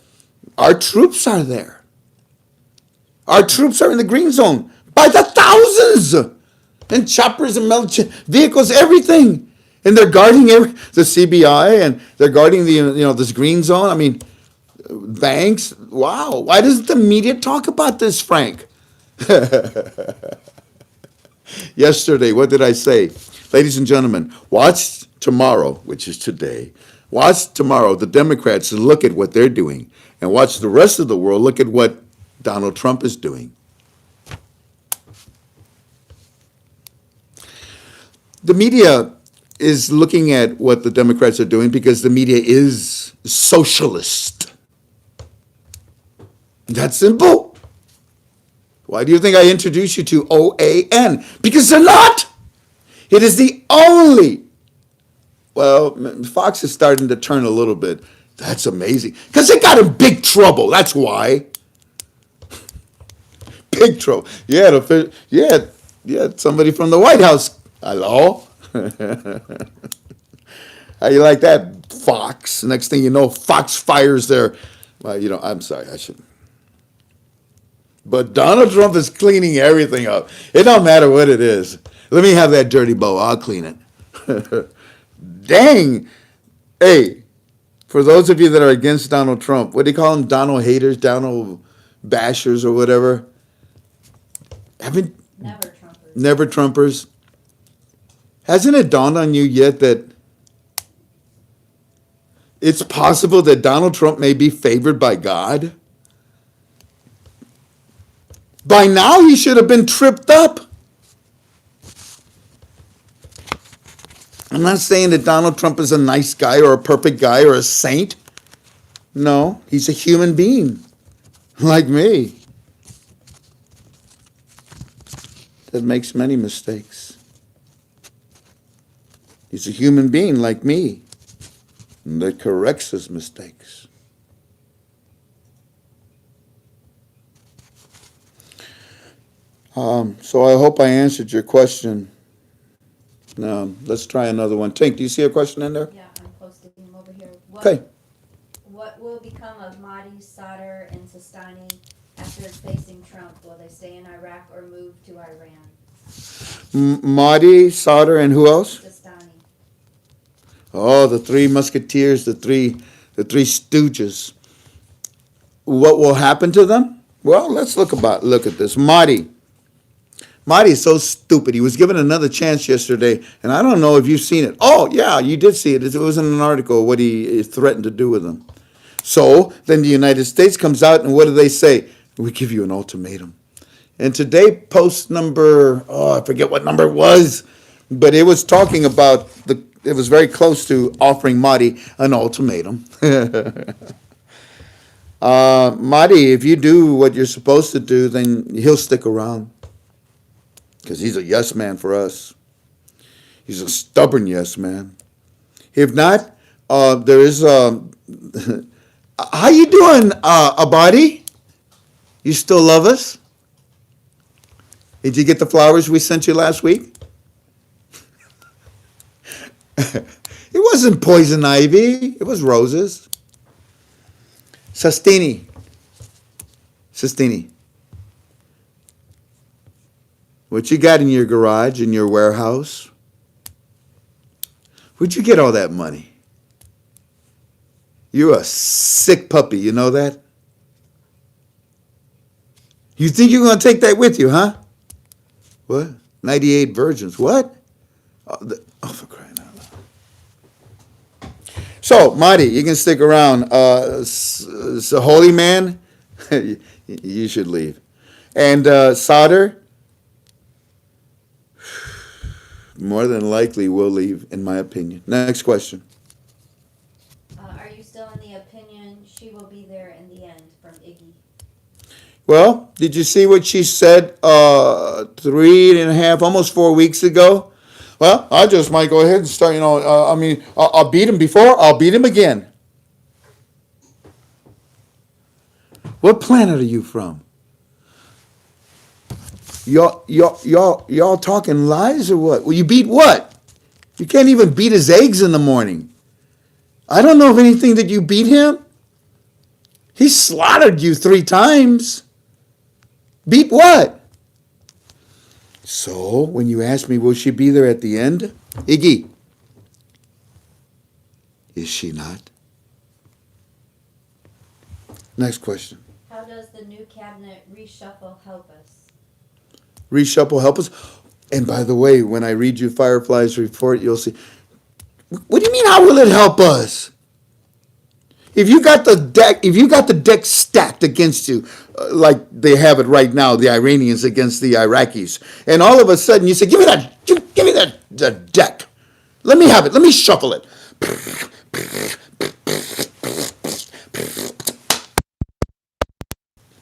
our troops are there? Our troops are in the green zone by the thousands, and choppers and military vehicles, everything, and they're guarding the CBI and they're guarding the this green zone. I mean, banks. Wow. Why doesn't the media talk about this, Frank? Yesterday, what did I say? Ladies and gentlemen, watch tomorrow, which is today. Watch tomorrow the Democrats look at what they're doing and watch the rest of the world look at what Donald Trump is doing. The media is looking at what the Democrats are doing because the media is socialist. That's simple. Why do you think I introduced you to OAN? Because they're not. It is the only. Well, Fox is starting to turn a little bit. That's amazing. Because they got in big trouble. That's why. Big trouble. Yeah, somebody from the White House. Hello? How you like that, Fox? Next thing you know, Fox fires their. Well, I'm sorry, I shouldn't. But Donald Trump is cleaning everything up. It don't matter what it is. Let me have that dirty bow. I'll clean it. Dang. Hey, for those of you that are against Donald Trump, what do you call them? Donald haters, Donald bashers or whatever? Never Trumpers. Hasn't it dawned on you yet that it's possible that Donald Trump may be favored by God? By now, he should have been tripped up. I'm not saying that Donald Trump is a nice guy or a perfect guy or a saint. No, he's a human being like me that makes many mistakes. He's a human being like me that corrects his mistakes. So I hope I answered your question. Now, let's try another one. Tink, do you see a question in there? Yeah, I'm posting them over here. Okay. What will become of Mahdi, Sadr, and Sistani after facing Trump? Will they stay in Iraq or move to Iran? Mahdi, Sadr, and who else? Sistani. Oh, the three musketeers, the three stooges. What will happen to them? Well, let's look at this. Mahdi is so stupid. He was given another chance yesterday, and I don't know if you've seen it. Oh, yeah, you did see it. It was in an article what he threatened to do with them. So then the United States comes out, and what do they say? We give you an ultimatum. And today, post number, I forget what number it was, but it was talking about it was very close to offering Mahdi an ultimatum. Mahdi, if you do what you're supposed to do, then he'll stick around. Because he's a yes man for us. He's a stubborn yes man. If not, there is how you doing, Abadi? You still love us? Did you get the flowers we sent you last week? It wasn't poison ivy. It was roses. Sistini. What you got in your garage, in your warehouse? Where'd you get all that money? You're a sick puppy, you know that? You think you're going to take that with you, huh? What? 98 virgins. What? For crying out loud. So, Mahdi, you can stick around. It's a holy man. You should leave. And Sadr, more than likely will leave, in my opinion. Next question. Are you still in the opinion she will be there in the end, from Iggy? Well, did you see what she said 3.5, almost 4 weeks ago? Well, I just might go ahead and start, I'll beat him before, I'll beat him again. What planet are you from? Y'all talking lies or what? Well, you beat what? You can't even beat his eggs in the morning. I don't know of anything that you beat him. He slaughtered you 3 times. Beat what? So, when you ask me, will she be there at the end? Iggy, is she not? Next question. How does the new cabinet reshuffle help us? Reshuffle help us. And by the way, when I read you Firefly's report, you'll see. What do you mean? How will it help us? If you got the deck stacked against you, like they have it right now, the Iranians against the Iraqis, and all of a sudden you say, "Give me that deck. Let me have it. Let me shuffle it."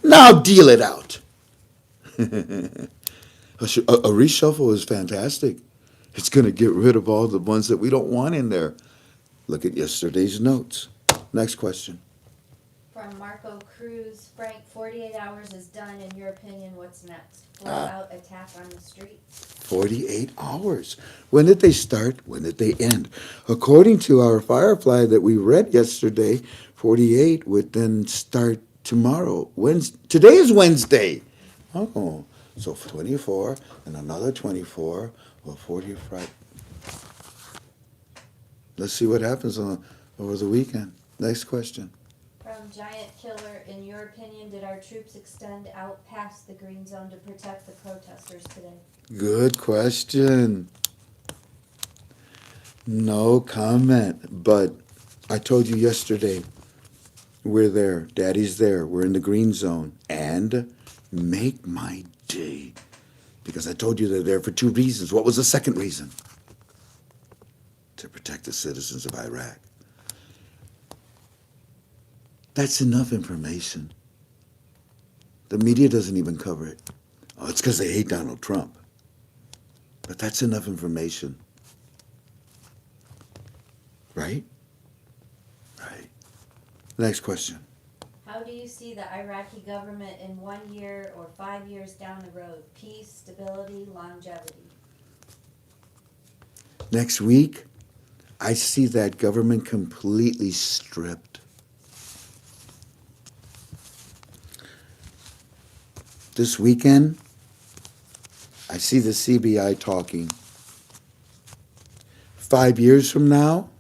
Now deal it out. A reshuffle is fantastic. It's going to get rid of all the ones that we don't want in there. Look at yesterday's notes. Next question. From Marco Cruz, Frank, 48 hours is done. In your opinion, what's next? Full-out attack on the streets? 48 hours. When did they start? When did they end? According to our Firefly that we read yesterday, 48 would then start tomorrow. Today is Wednesday. Oh, so 24 and another 24 or 45. Let's see what happens over the weekend. Next question. From Giant Killer, in your opinion, did our troops extend out past the green zone to protect the protesters today? Good question. No comment, but I told you yesterday, we're there. Daddy's there. We're in the green zone. And make my day. Because I told you they're there for 2 reasons. What was the second reason? To protect the citizens of Iraq. That's enough information. The media doesn't even cover it. Oh, it's because they hate Donald Trump. But that's enough information. Right? Right. Next question. How do you see the Iraqi government in 1 year or 5 years down the road? Peace, stability, longevity? Next week, I see that government completely stripped. This weekend, I see the CBI talking. 5 years from now,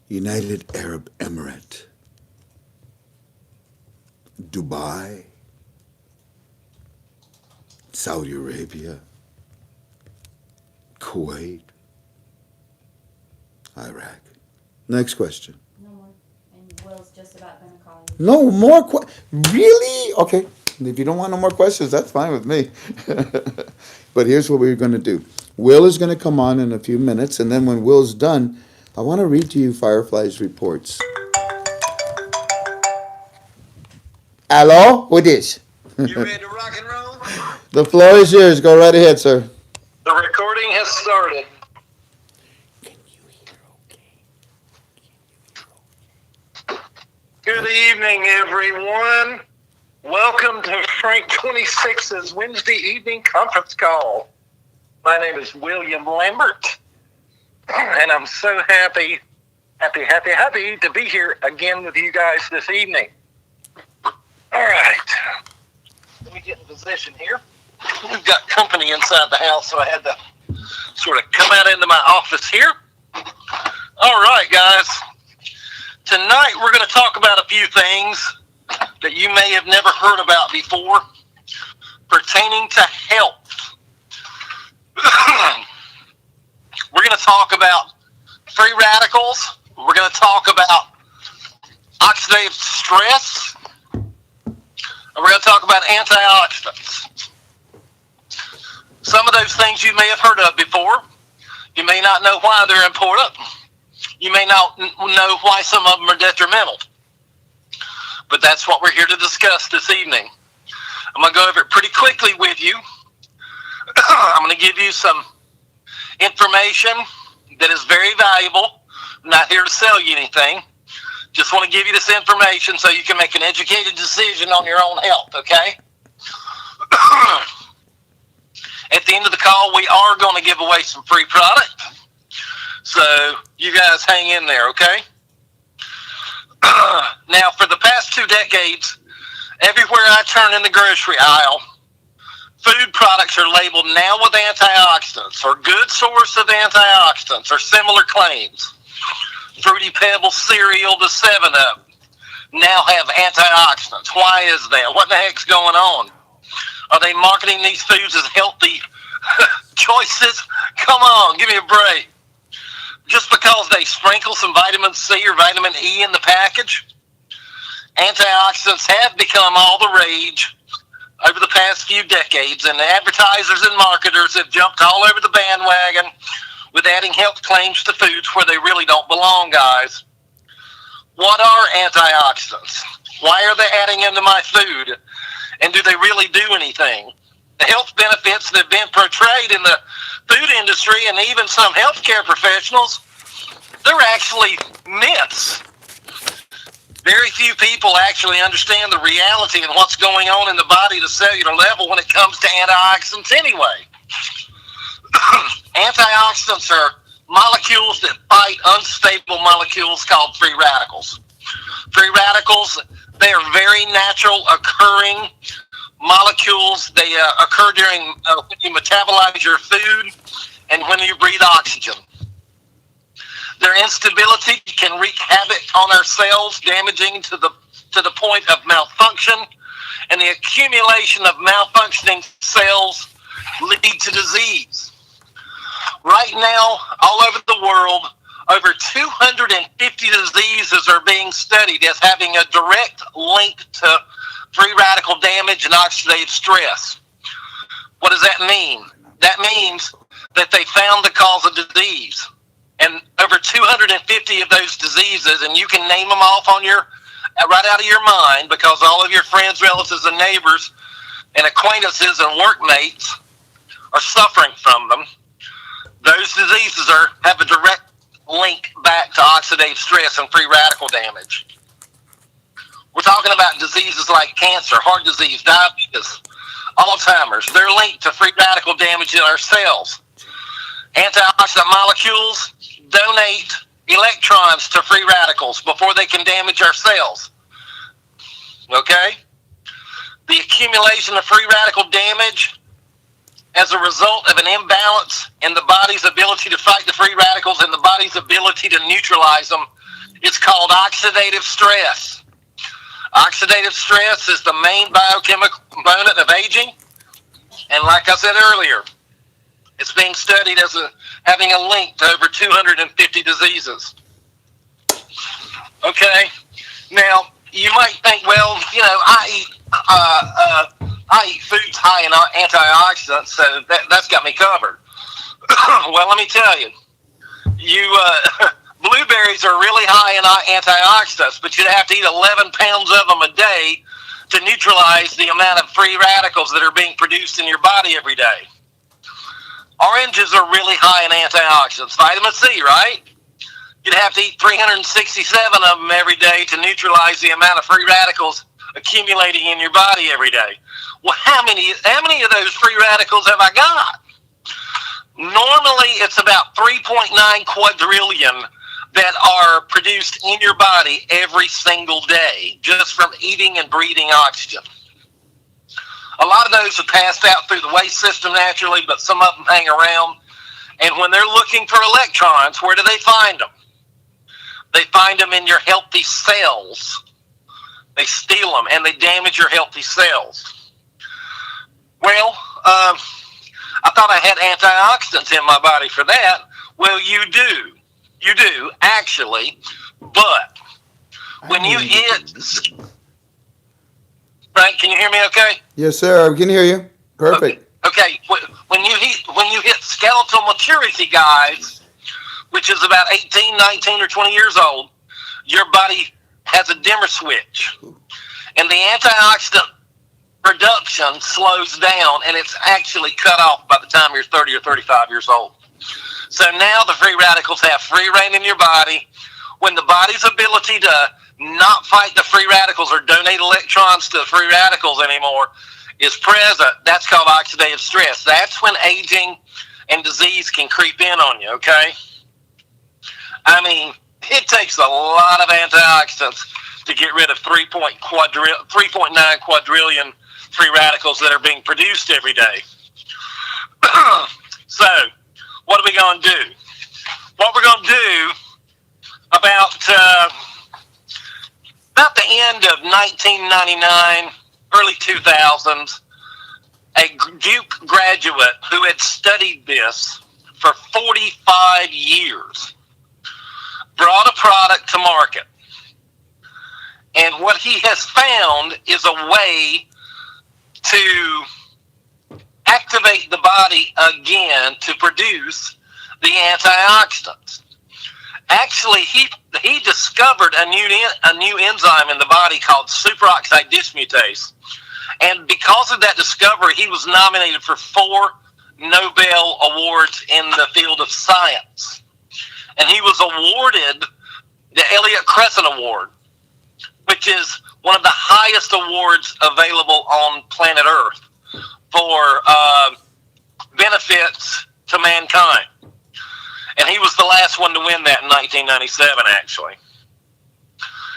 United Arab Emirates, Dubai, Saudi Arabia, Kuwait, Iraq. Next question. No more. And Will's just about going to call you. No more really? Okay. If you don't want no more questions, that's fine with me. But here's what we're going to do. Will is going to come on in a few minutes, and then when Will's done, I want to read to you Firefly's reports. Hello? Who this? You ready to rock and roll? The floor is yours. Go right ahead, sir. The recording has started. Can you hear okay? Good evening, everyone. Welcome to Frank 26's Wednesday evening conference call. My name is William Lambert, and I'm so happy to be here again with you guys this evening. All right. Let me get in position here. We've got company inside the house, so I had to sort of come out into my office here. All right, guys. Tonight we're going to talk about a few things that you may have never heard about before pertaining to health. We're going to talk about free radicals. We're going to talk about oxidative stress. And we're going to talk about antioxidants. Some of those things you may have heard of before. You may not know why they're important. You may not know why some of them are detrimental. But that's what we're here to discuss this evening. I'm going to go over it pretty quickly with you. I'm going to give you some information that is very valuable. I'm not here to sell you anything. Just want to give you this information so you can make an educated decision on your own health, okay? At the end of the call, we are going to give away some free product. So you guys hang in there, okay? Now, for the past 2 decades, everywhere I turn in the grocery aisle, food products are labeled now with antioxidants or good source of antioxidants or similar claims. Fruity Pebbles cereal to 7-Up now have antioxidants. Why is that? What the heck's going on? Are they marketing these foods as healthy choices? Come on, give me a break. Just because they sprinkle some vitamin C or vitamin E in the package? Antioxidants have become all the rage over the past few decades, and the advertisers and marketers have jumped all over the bandwagon with adding health claims to foods where they really don't belong, guys. What are antioxidants? Why are they adding them to my food? And do they really do anything? The health benefits that have been portrayed in the food industry and even some healthcare professionals, they're actually myths. Very few people actually understand the reality and what's going on in the body at a cellular level when it comes to antioxidants anyway. Antioxidants are molecules that fight unstable molecules called free radicals. Free radicals, they are very natural occurring molecules. They occur during when you metabolize your food and when you breathe oxygen. Their instability can wreak havoc on our cells, damaging to the point of malfunction, and the accumulation of malfunctioning cells lead to disease. Right now, all over the world, over 250 diseases are being studied as having a direct link to free radical damage and oxidative stress. What does that mean? That means that they found the cause of disease. And over 250 of those diseases, and you can name them off on your right out of your mind because all of your friends, relatives, and neighbors and acquaintances and workmates are suffering from them. Those diseases have a direct link back to oxidative stress and free radical damage. We're talking about diseases like cancer, heart disease, diabetes, Alzheimer's. They're linked to free radical damage in our cells. Antioxidant molecules donate electrons to free radicals before they can damage our cells. Okay? The accumulation of free radical damage as a result of an imbalance in the body's ability to fight the free radicals and the body's ability to neutralize them, it's called oxidative stress. Oxidative stress is the main biochemical component of aging, and like I said earlier, it's being studied as having a link to over 250 diseases. Okay, now you might think, well, you know, I eat foods high in antioxidants, so that's got me covered. Well, let me tell you, blueberries are really high in antioxidants, but you'd have to eat 11 pounds of them a day to neutralize the amount of free radicals that are being produced in your body every day. Oranges are really high in antioxidants. Vitamin C, right? You'd have to eat 367 of them every day to neutralize the amount of free radicals accumulating in your body every day. Well, how many of those free radicals have I got? Normally, it's about 3.9 quadrillion that are produced in your body every single day, just from eating and breathing oxygen. A lot of those are passed out through the waste system naturally, but some of them hang around. And when they're looking for electrons, where do they find them? They find them in your healthy cells. They steal them, and they damage your healthy cells. Well, I thought I had antioxidants in my body for that. Well, you do. You do, actually. But when you eat... Frank, can you hear me okay? Yes, sir. I can hear you. Perfect. Okay. When you hit skeletal maturity, guys, which is about 18, 19, or 20 years old, your body has a dimmer switch. And the antioxidant production slows down, and it's actually cut off by the time you're 30 or 35 years old. So now the free radicals have free reign in your body. When the body's ability to not fight the free radicals or donate electrons to the free radicals anymore is present, that's called oxidative stress. That's when aging and disease can creep in on you, okay? I mean, it takes a lot of antioxidants to get rid of 3.9 quadrillion free radicals that are being produced every day. So, what are we going to do? What we're going to do about about the end of 1999, early 2000s, a Duke graduate who had studied this for 45 years brought a product to market. And what he has found is a way to activate the body again to produce the antioxidants. Actually, he discovered a new enzyme in the body called superoxide dismutase. And because of that discovery, he was nominated for 4 Nobel Awards in the field of science. And he was awarded the Elliott Crescent Award, which is one of the highest awards available on planet Earth for benefits to mankind. And he was the last one to win that in 1997, actually.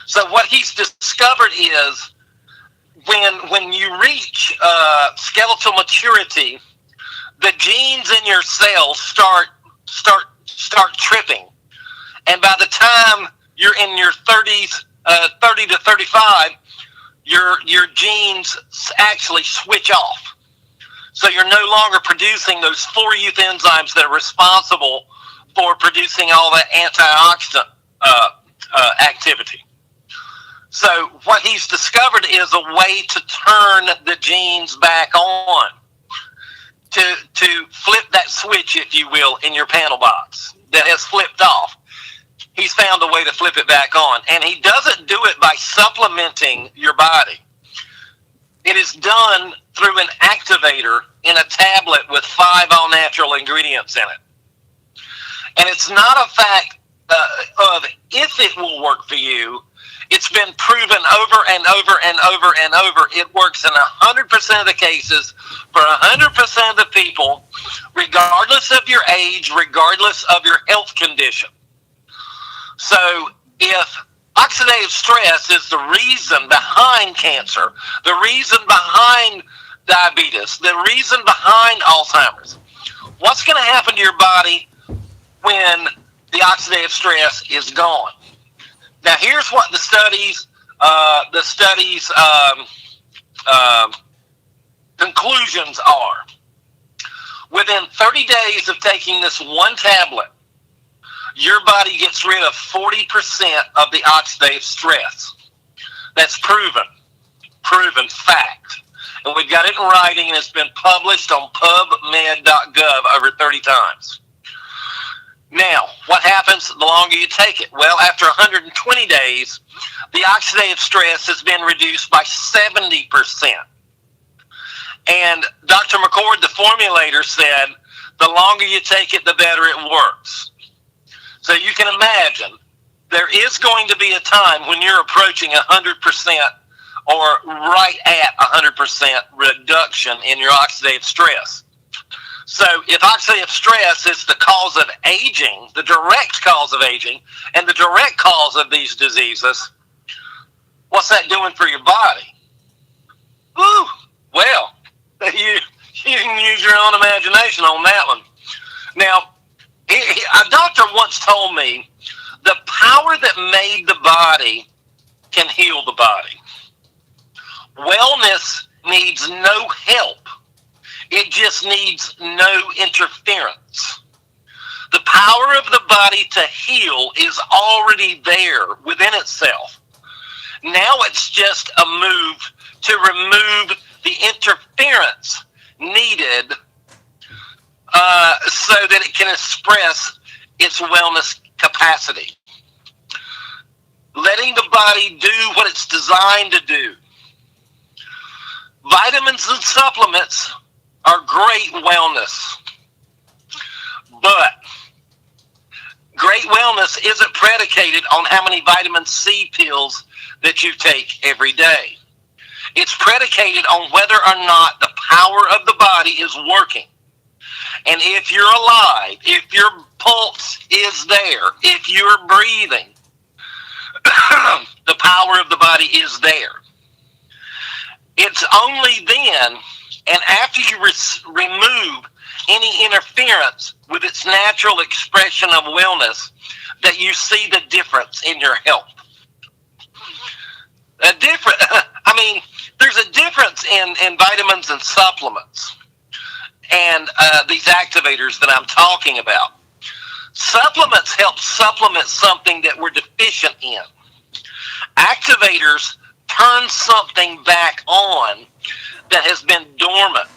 So what he's discovered is when you reach skeletal maturity, the genes in your cells start tripping, and by the time you're in your 30s, 30 to 35, your genes actually switch off. So you're no longer producing those 4 youth enzymes that are responsible for producing all that antioxidant activity. So what he's discovered is a way to turn the genes back on, to flip that switch, if you will, in your panel box that has flipped off. He's found a way to flip it back on. And he doesn't do it by supplementing your body. It is done through an activator in a tablet with 5 all-natural ingredients in it. And it's not a fact of if it will work for you. It's been proven over and over and over and over. It works in 100% of the cases for 100% of the people, regardless of your age, regardless of your health condition. So if oxidative stress is the reason behind cancer, the reason behind diabetes, the reason behind Alzheimer's, what's going to happen to your body when the oxidative stress is gone? Now, here's what the studies conclusions are. Within 30 days of taking this one tablet, your body gets rid of 40% of the oxidative stress. That's proven fact. And we've got it in writing, and it's been published on pubmed.gov over 30 times. Now, what happens the longer you take it? Well, after 120 days, the oxidative stress has been reduced by 70%. And Dr. McCord, the formulator, said the longer you take it, the better it works. So you can imagine there is going to be a time when you're approaching 100% or right at 100% reduction in your oxidative stress. So if oxidative stress is the cause of aging, the direct cause of aging, and the direct cause of these diseases, what's that doing for your body? Woo! Well, you can use your own imagination on that one. Now, a doctor once told me the power that made the body can heal the body. Wellness needs no help. It just needs no interference. The power of the body to heal is already there within itself. Now it's just a move to remove the interference needed so that it can express its wellness capacity. Letting the body do what it's designed to do. Vitamins and supplements are great wellness, but great wellness isn't predicated on how many vitamin C pills that you take every day. It's predicated on whether or not the power of the body is working. And if you're alive, if your pulse is there, if you're breathing, the power of the body is there. It's only then, and after you remove any interference with its natural expression of wellness, that you see the difference in your health. There's a difference in vitamins and supplements and these activators that I'm talking about. Supplements help supplement something that we're deficient in. Activators turn something back on that has been dormant,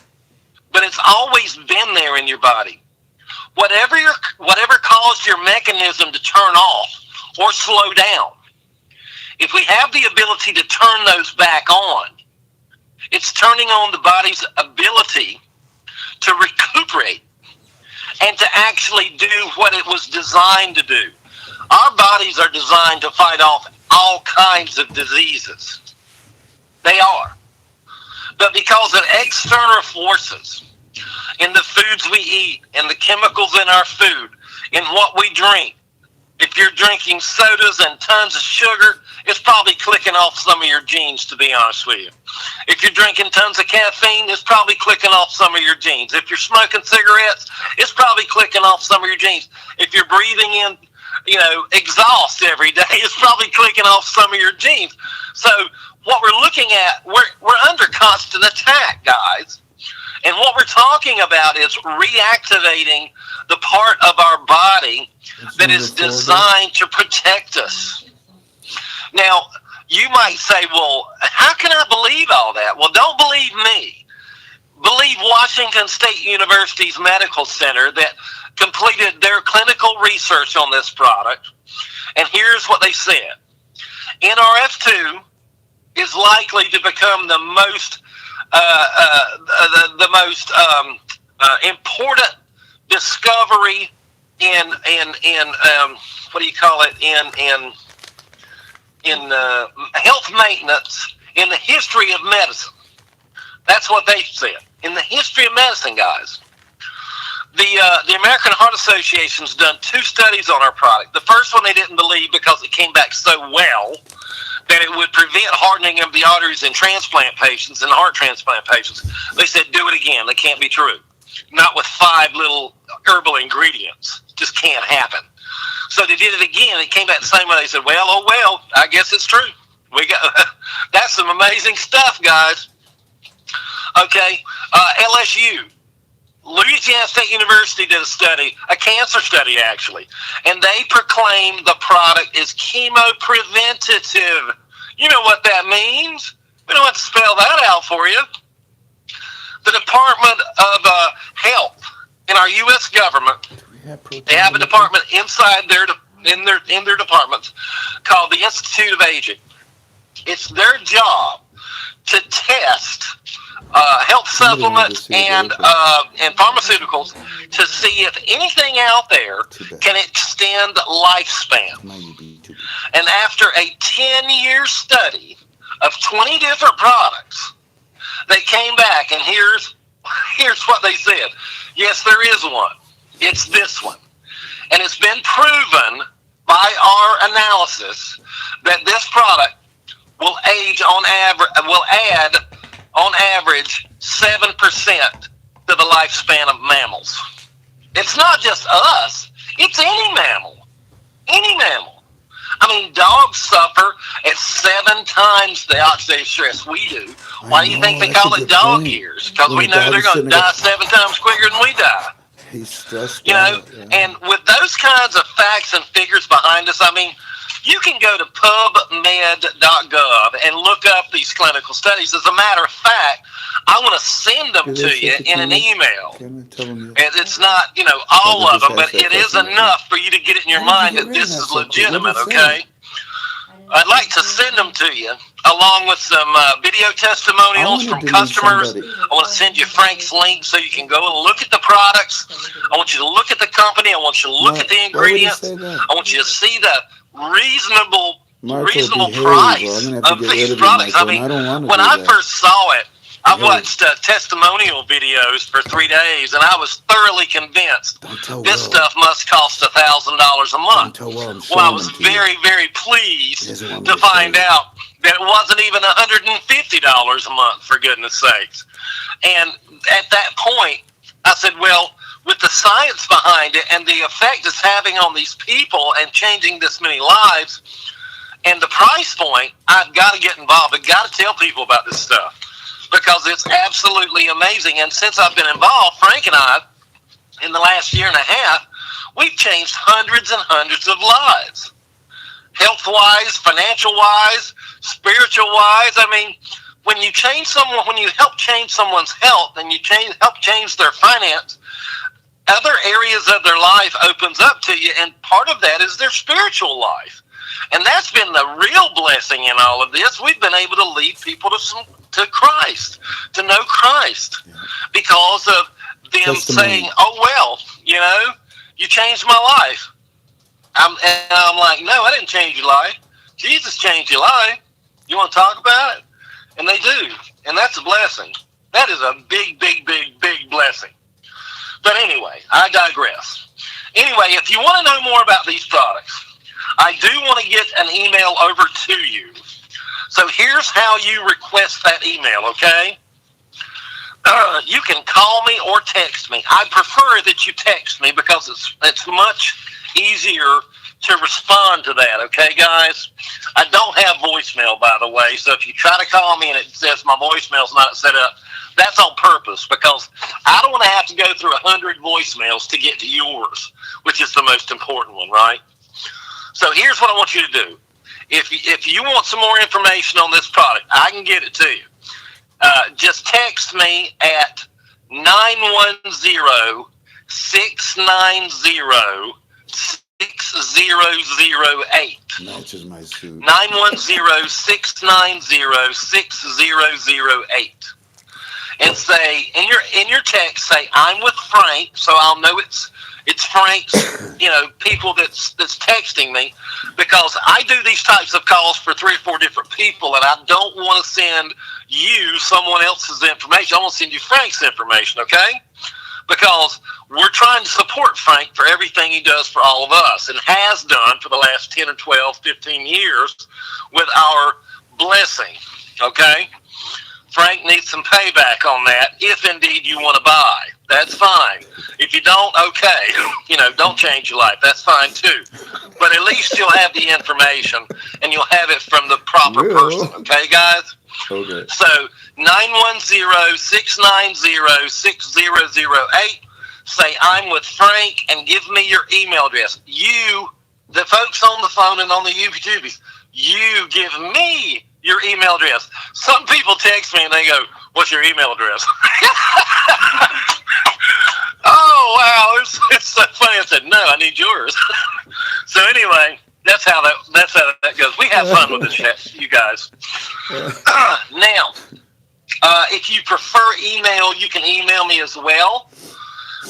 but it's always been there in your body. Whatever caused your mechanism to turn off or slow down, if we have the ability to turn those back on, it's turning on the body's ability to recuperate and to actually do what it was designed to do. Our bodies are designed to fight off all kinds of diseases. They are. But because of external forces in the foods we eat, in the chemicals in our food, in what we drink, if you're drinking sodas and tons of sugar, it's probably clicking off some of your genes, to be honest with you. If you're drinking tons of caffeine, it's probably clicking off some of your genes. If you're smoking cigarettes, it's probably clicking off some of your genes. If you're breathing in, exhaust every day, it's probably clicking off some of your genes. So what we're looking at, we're under constant attack, guys. And what we're talking about is reactivating the part of our body that is designed to protect us. Now, you might say, well, how can I believe all that? Well, don't believe me. Believe Washington State University's Medical Center that completed their clinical research on this product. And here's what they said. NRF2 is likely to become the most important discovery in health maintenance in the history of medicine. That's what they said. In the history of medicine, guys. The American Heart Association's done 2 studies on our product. The first one they didn't believe because it came back so well that it would prevent hardening of the arteries in transplant patients and heart transplant patients. They said, do it again. That can't be true. Not with 5 little herbal ingredients. Just can't happen. So they did it again. It came back the same way. They said, well, I guess it's true. That's some amazing stuff, guys. Okay, LSU. Louisiana State University did a study, a cancer study actually, and they proclaimed the product is chemopreventative. You know what that means? We don't have to spell that out for you. The Department of Health in our U.S. government, they have a department inside in their departments called the Institute of Aging. It's their job to test health supplements and pharmaceuticals to see if anything out there can extend lifespan. And after a 10-year study of 20 different products, they came back and here's what they said. Yes, there is one. It's this one. And it's been proven by our analysis that this product will add on average 7% to the lifespan of mammals. It's not just us, it's any mammal. Any mammal. I mean, dogs suffer at 7 times the oxidative stress we do. Why do you think they call it dog years? Because we know they're going to die 7 times quicker than we die. He's stressed out. And with those kinds of facts and figures behind us, I mean, you can go to pubmed.gov and look up these clinical studies. As a matter of fact, I want to send them to you in an email. It's not, all of them, but it is enough for you to get it in your mind that this is legitimate, okay? I'd like to send them to you, along with some video testimonials from customers. I want to send you Frank's link so you can go and look at the products. I want you to look at the company. I want you to look at the ingredients. I want you to see the reasonable price of these products. I mean, when I first saw it, I watched testimonial videos for 3 days, and I was thoroughly convinced this stuff must cost $1,000 a month. Well, I was very, very pleased to find out that it wasn't even $150 a month, for goodness sakes. And at that point, I said, well, with the science behind it and the effect it's having on these people and changing this many lives and the price point, I've got to get involved. I've got to tell people about this stuff because it's absolutely amazing. And since I've been involved, Frank and I, in the last year and a half, we've changed hundreds and hundreds of lives. Health-wise, financial-wise, spiritual-wise. I mean, when you change someone, when you help change someone's health and you help change their finance, other areas of their life opens up to you, and part of that is their spiritual life. And that's been the real blessing in all of this. We've been able to lead people to Christ, to know Christ, because of them saying, oh, well, you know, you changed my life. And I'm like, no, I didn't change your life. Jesus changed your life. You want to talk about it? And they do. And that's a blessing. That is a big, big, big, big blessing. But anyway, I digress. Anyway, if you want to know more about these products, I do want to get an email over to you. So here's how you request that email, okay? You can call me or text me. I prefer that you text me because it's much easier to respond to that, okay, guys? I don't have voicemail, by the way, so if you try to call me and it says my voicemail's not set up, that's on purpose because I don't want to have to go through 100 voicemails to get to yours, which is the most important one, right? So here's what I want you to do. If you want some more information on this product, I can get it to you. Just text me at 910-690-6008. Matches my suit. 910-690-6008. And say in your text, say I'm with Frank, so I'll know it's Frank's, people that's texting me, because I do these types of calls for 3 or 4 different people, and I don't want to send you someone else's information. I want to send you Frank's information, okay? Because we're trying to support Frank for everything he does for all of us and has done for the last 10 or 12, 15 years with our blessing, okay? Frank needs some payback on that if indeed you want to buy. That's fine. If you don't, okay. Don't change your life. That's fine too. But at least you'll have the information and you'll have it from the proper person. Okay, guys? Okay. So 910-690-6008. Say I'm with Frank and give me your email address. You, the folks on the phone and on the YouTubies, you give me your email address. Some people text me and they go, what's your email address? Oh, wow, it's so funny. I said, no, I need yours. So anyway, that's how that goes. We have fun with this shit, you guys. Now, if you prefer email, you can email me as well.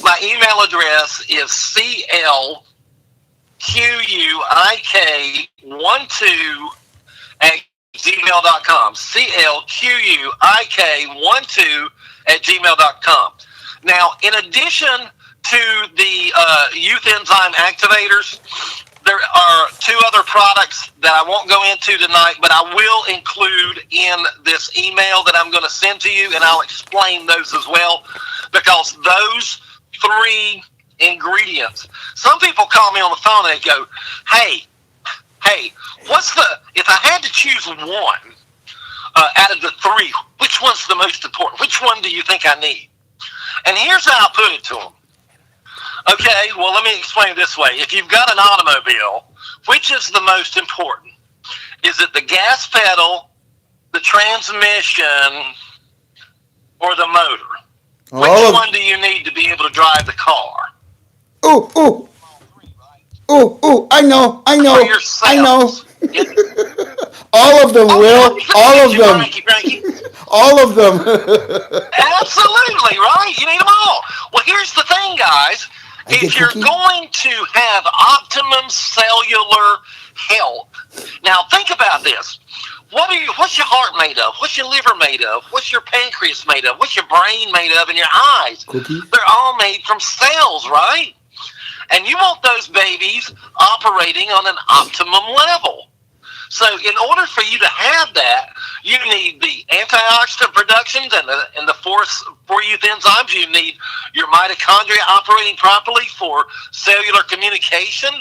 My email address is clquik12@gmail.com. clquik12@gmail.com. Now, in addition to the youth enzyme activators, there are 2 other products that I won't go into tonight, but I will include in this email that I'm going to send to you, and I'll explain those as well, because those 3 ingredients, some people call me on the phone and they go, hey, if I had to choose one out of the 3, which one's the most important? Which one do you think I need? And here's how I put it to them. Okay, well, let me explain it this way. If you've got an automobile, which is the most important? Is it the gas pedal, the transmission, or the motor? Which one do you need to be able to drive the car? Ooh, I know. All of them, Will. All of them. Frankie. All of them. Absolutely, right? You need them all. Well, here's the thing, guys. If you're going to have optimum cellular health, now think about this. What's your heart made of? What's your liver made of? What's your pancreas made of? What's your brain made of? And your eyes? Cookies? They're all made from cells, right? And you want those babies operating on an optimum level. So in order for you to have that, you need the antioxidant productions and the four-youth enzymes. You need your mitochondria operating properly for cellular communication.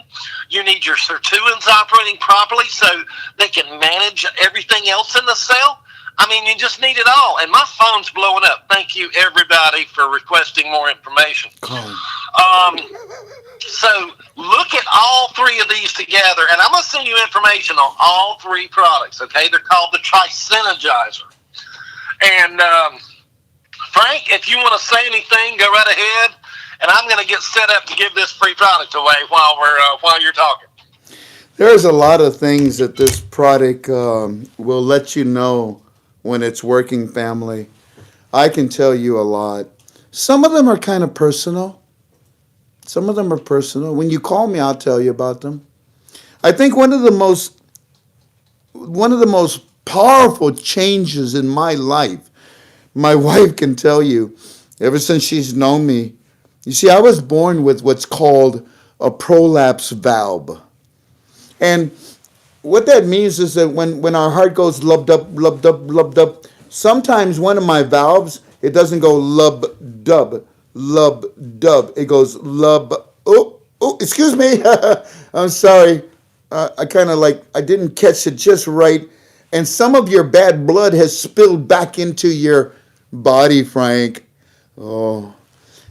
You need your sirtuins operating properly so they can manage everything else in the cell. I mean, you just need it all. And my phone's blowing up. Thank you, everybody, for requesting more information. So look at all three of these together, and I'm going to send you information on all three products, okay? They're called the Trisynergizer. And, Frank, if you want to say anything, go right ahead, and I'm going to get set up to give this free product away while you're talking. There's a lot of things that this product will let you know when it's working, family. I can tell you a lot. Some of them are kind of personal. Some of them are personal. When you call me, I'll tell you about them. I think one of the most powerful changes in my life, my wife can tell you, ever since she's known me. You see, I was born with what's called a prolapse valve. And what that means is that when our heart goes lubbed up, sometimes one of my valves, it doesn't go lub-dub. It goes lub. Oh, excuse me. I'm sorry. I kind of I didn't catch it just right. And some of your bad blood has spilled back into your body, Frank. Oh,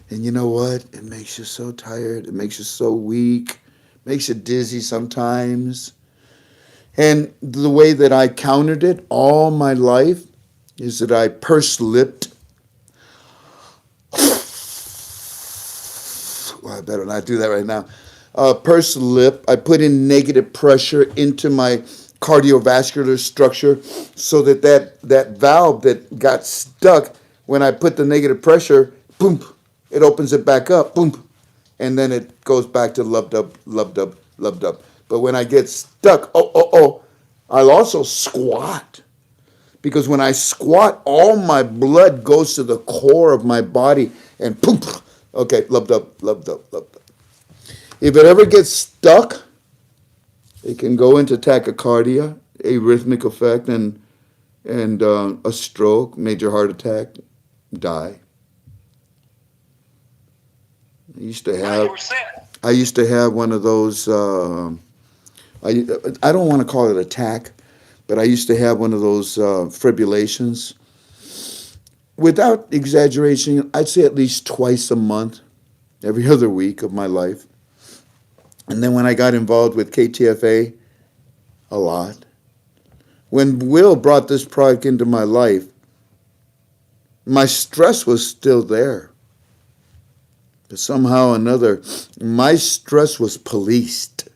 and you know what? It makes you so tired. It makes you so weak. Makes you dizzy sometimes. And the way that I countered it all my life is that I pursed-lipped. Well, I better not do that right now. Pursed lip. I put in negative pressure into my cardiovascular structure so that valve that got stuck, when I put the negative pressure, boom, it opens it back up, boom, and then it goes back to lubbed up. But when I get stuck, I'll also squat. Because when I squat, all my blood goes to the core of my body and poof, okay, lubbed up. If it ever gets stuck, it can go into tachycardia, arrhythmic effect, and a stroke, major heart attack, die. I used to have one of those, I don't want to call it attack, but I used to have one of those fibrillations. Without exaggeration, I'd say at least twice a month, every other week of my life. And then when I got involved with KTFA, a lot. When Will brought this product into my life, my stress was still there. But somehow or another, my stress was policed.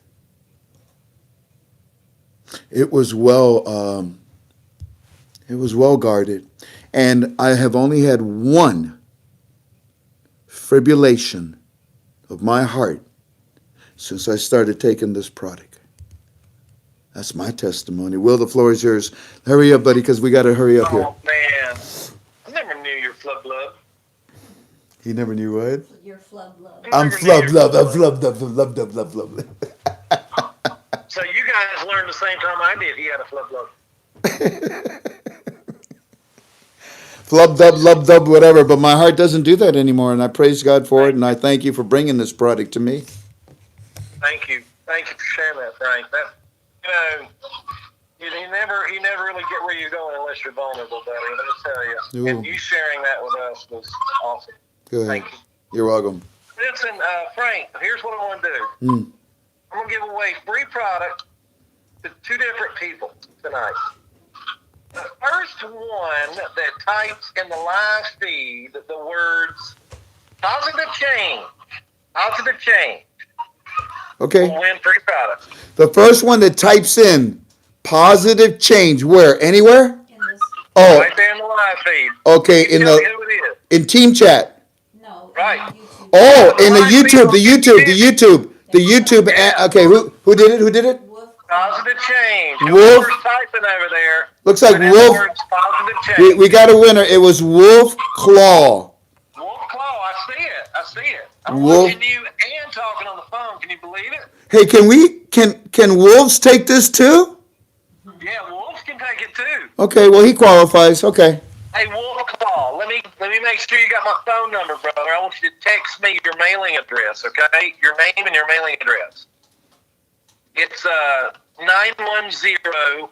It was well guarded. And I have only had one fibrillation of my heart since I started taking this product. That's my testimony. Will, the floor is yours. Hurry up, buddy, because we got to hurry up here. Oh, man. I never knew your flub love. He never knew what? Your flub love. I'm flub love. I'm flub love. So you guys learned the same time I did. He had a flub love. Flub dub, whatever. But my heart doesn't do that anymore, and I praise God for it, and I thank you for bringing this product to me. Thank you. Thank you for sharing that, Frank. That, you never really get where you're going unless you're vulnerable, buddy. Let me tell you. Ooh. And you sharing that with us was awesome. Good. Thank you. You're welcome. Listen, Frank, here's what I want to do. I'm going to give away free product to 2 different people tonight. The first one that types in the live feed the words positive change, Okay. will win free product. The first one that types in positive change, where? Anywhere? Oh, Right there in the live feed. okay. You tell me who it is. In team chat. No. Right. Oh, in the YouTube. Okay, who did it? Positive change. Wolf. Whoever's typing over there. Looks like put in the Wolf. words positive change. We got a winner. It was Wolf Claw. Wolf Claw, I see it. I'm Wolf. watching you and talking on the phone. Can you believe it? Hey, can wolves take this too? it too. Okay, well, he qualifies. Okay. Hey, Wolf Claw, let me make sure you got my phone number, brother. I want you to text me your mailing address, okay? Your name and your mailing address. It's 910-690-6008.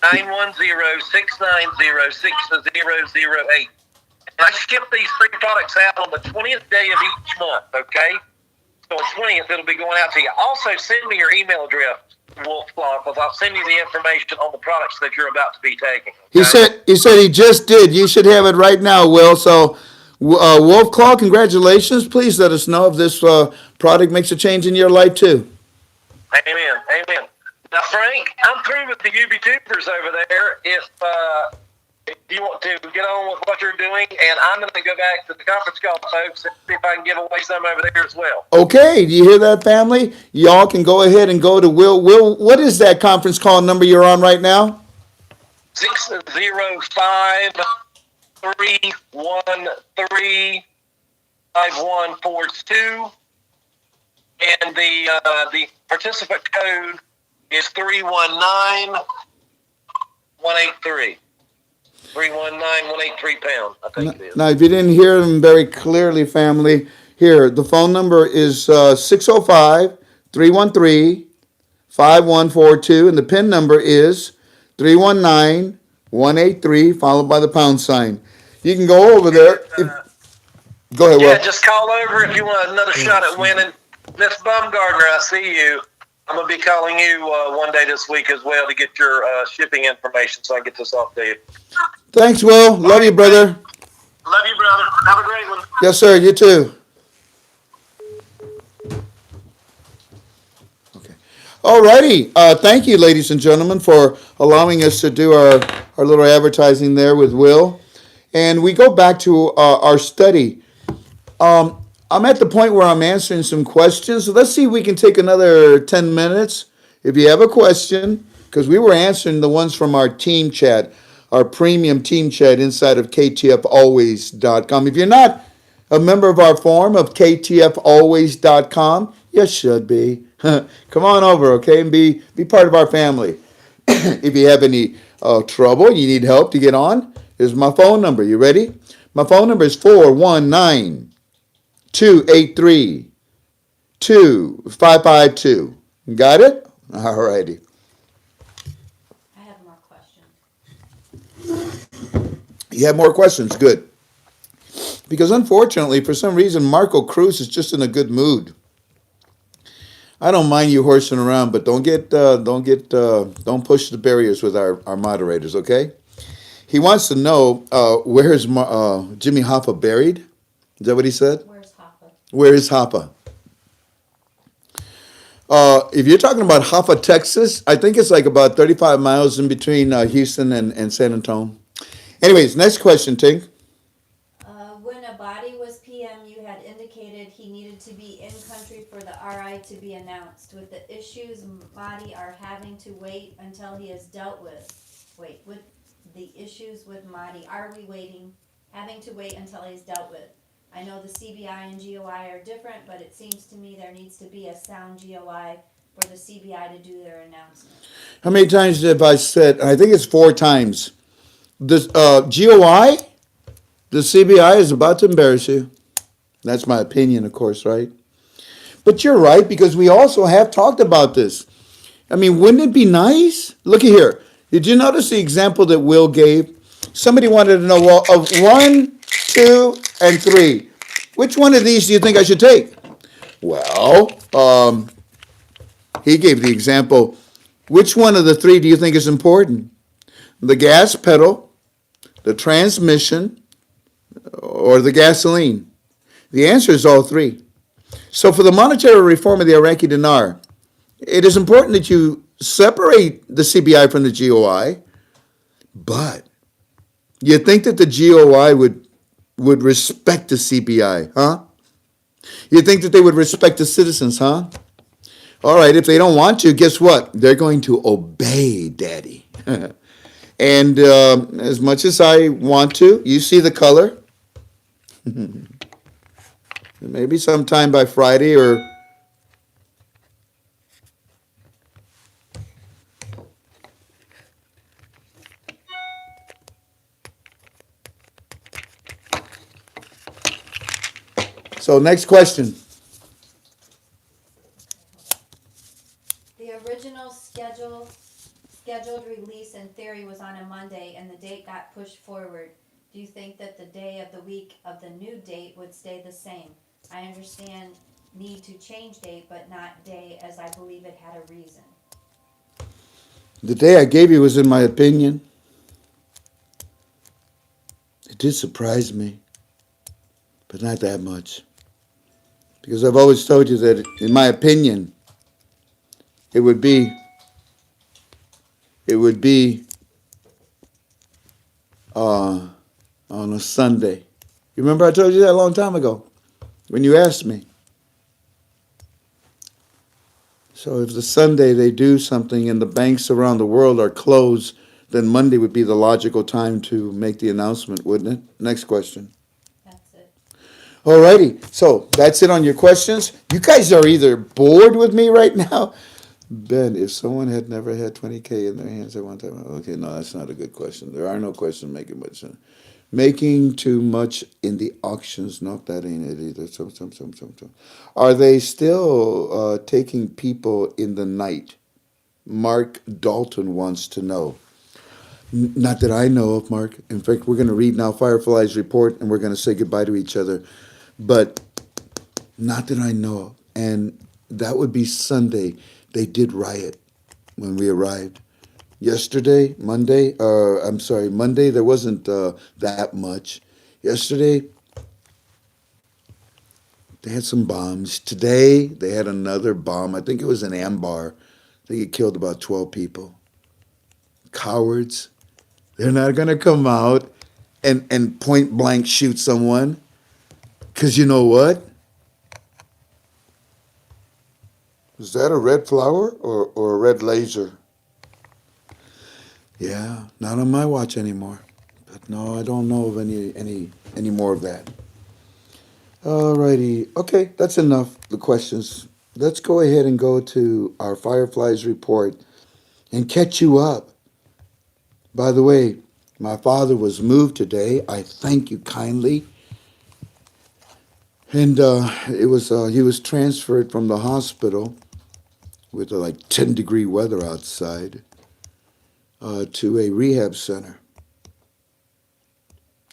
910-690-6008. And I ship these 3 products out on the 20th day of each month, okay? So on the 20th, it'll be going out to you. Also, send me your email address, Wolfclaw, because I'll send you the information on the products that you're about to be taking. Okay? He said he just did. You should have it right now, Will. So, Wolf Claw, congratulations. Please let us know if this product makes a change in your life too. Amen. Amen. Now, Frank, I'm through with the UB-tubers over there. If you want to get on with what you're doing, and I'm going to go back to the conference call, folks, and see if I can give away some over there as well. Okay, do you hear that, family? Y'all can go ahead and go to Will. Will, what is that conference call number you're on right now? 605-313-5142. And the participant code is 319183. 319183 pound, I think it is. Now, if you didn't hear them very clearly, family, here, the phone number is 605-313-5142, and the PIN number is 319183, followed by the pound sign. You can go over there. Go ahead, Yeah, Will. just call over if you want another shot at winning. Miss Bumgardner, I see you. I'm going to be calling you one day this week as well to get your shipping information so I can get this off to you. Thanks, Will. Love you, brother. Love you, brother. Have a great one. Yes, sir. You too. Okay. All righty. Thank you, ladies and gentlemen, for allowing us to do our little advertising there with Will. And we go back to our study. I'm at the point where I'm answering some questions. So let's see if we can take another 10 minutes. If you have a question, because we were answering the ones from our team chat, our premium team chat inside of ktfalways.com. If you're not a member of our forum of ktfalways.com, you should be. Come on over, okay, and be part of our family. If you have any trouble, you need help to get on, here's my phone number. You ready? My phone number is 419-283-2552. Got it? All righty. I have more questions. You have more questions? Good. Because unfortunately, for some reason, Marco Cruz is just in a good mood. I don't mind you horsing around, but don't push the barriers with our moderators, okay? He wants to know where is Jimmy Hoffa buried? Is that what he said? Where's Hoffa? Where is Hoffa? If you're talking about Hoffa, Texas, I think it's like about 35 miles in between Houston and San Antonio. Anyways, next question, Tink. When Abadi was PM, you had indicated he needed to be in country for the RI to be announced. With the issues Mahdi are having to wait until he is dealt with. With the issues with Mahdi, are we having to wait until he's dealt with? I know the CBI and GOI are different, but it seems to me there needs to be a sound GOI for the CBI to do their announcement. How many times have I said? I think it's 4 times. The GOI, the CBI is about to embarrass you. That's my opinion, of course, right? But you're right, because we also have talked about this. I mean, wouldn't it be nice? Looky here. Did you notice the example that Will gave? Somebody wanted to know, well, of 1, 2, and 3, which one of these do you think I should take? Well, he gave the example, which one of the 3 do you think is important? The gas pedal, the transmission, or the gasoline? The answer is all 3. So for the monetary reform of the Iraqi dinar, it is important that you separate the CBI from the GOI, but you think that the GOI would respect the CBI, huh? You think that they would respect the citizens, huh? All right, if they don't want to, guess what? They're going to obey, Daddy. And as much as I want to, you see the color? Maybe sometime by Friday or So next question. The original scheduled release in theory was on a Monday and the date got pushed forward. Do you think that the day of the week of the new date would stay the same? I understand need to change date, but not day, as I believe it had a reason. The day I gave you was in my opinion. It did surprise me, but not that much. Because I've always told you that, in my opinion, it would be on a Sunday. You remember I told you that a long time ago when you asked me. So if the Sunday they do something and the banks around the world are closed, then Monday would be the logical time to make the announcement, wouldn't it? Next question. That's it. Alrighty, so that's it on your questions. You guys are either bored with me right now. Ben, if someone had never had 20K in their hands at one time, okay, no, that's not a good question. There are no questions making much sense. Making too much in the auctions, no, that ain't it either. So. Are they still taking people in the night? Mark Dalton wants to know. Not that I know of, Mark. In fact, we're going to read now Firefly's report and we're going to say goodbye to each other. But not that I know of. And that would be Sunday. They did riot when we arrived. Yesterday, Monday, Monday, there wasn't that much. Yesterday, they had some bombs. Today, they had another bomb. I think it was in Ambar. I think it killed about 12 people. Cowards. They're not going to come out and point blank shoot someone. Because you know what? Is that a red flower or a red laser? Yeah, not on my watch anymore. But no, I don't know of any more of that. Alrighty. Okay, that's enough, the questions. Let's go ahead and go to our Fireflies report and catch you up. By the way, my father was moved today. I thank you kindly. And he was transferred from the hospital with like 10-degree weather outside to a rehab center.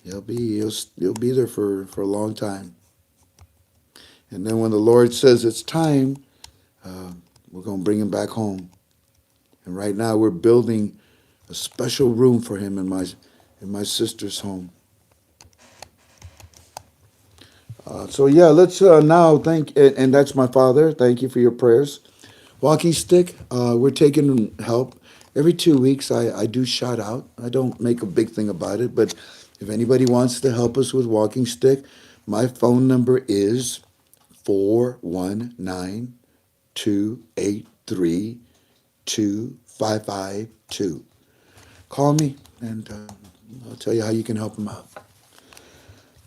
He'll be there for a long time. And then when the Lord says it's time, we're going to bring him back home. And right now we're building a special room for him in my sister's home. So yeah, let's now thank, and that's my father. Thank you for your prayers. Walking stick, we're taking help. Every 2 weeks I do shout out. I don't make a big thing about it, but if anybody wants to help us with walking stick, my phone number is 419-283-2552. Call me and I'll tell you how you can help them out.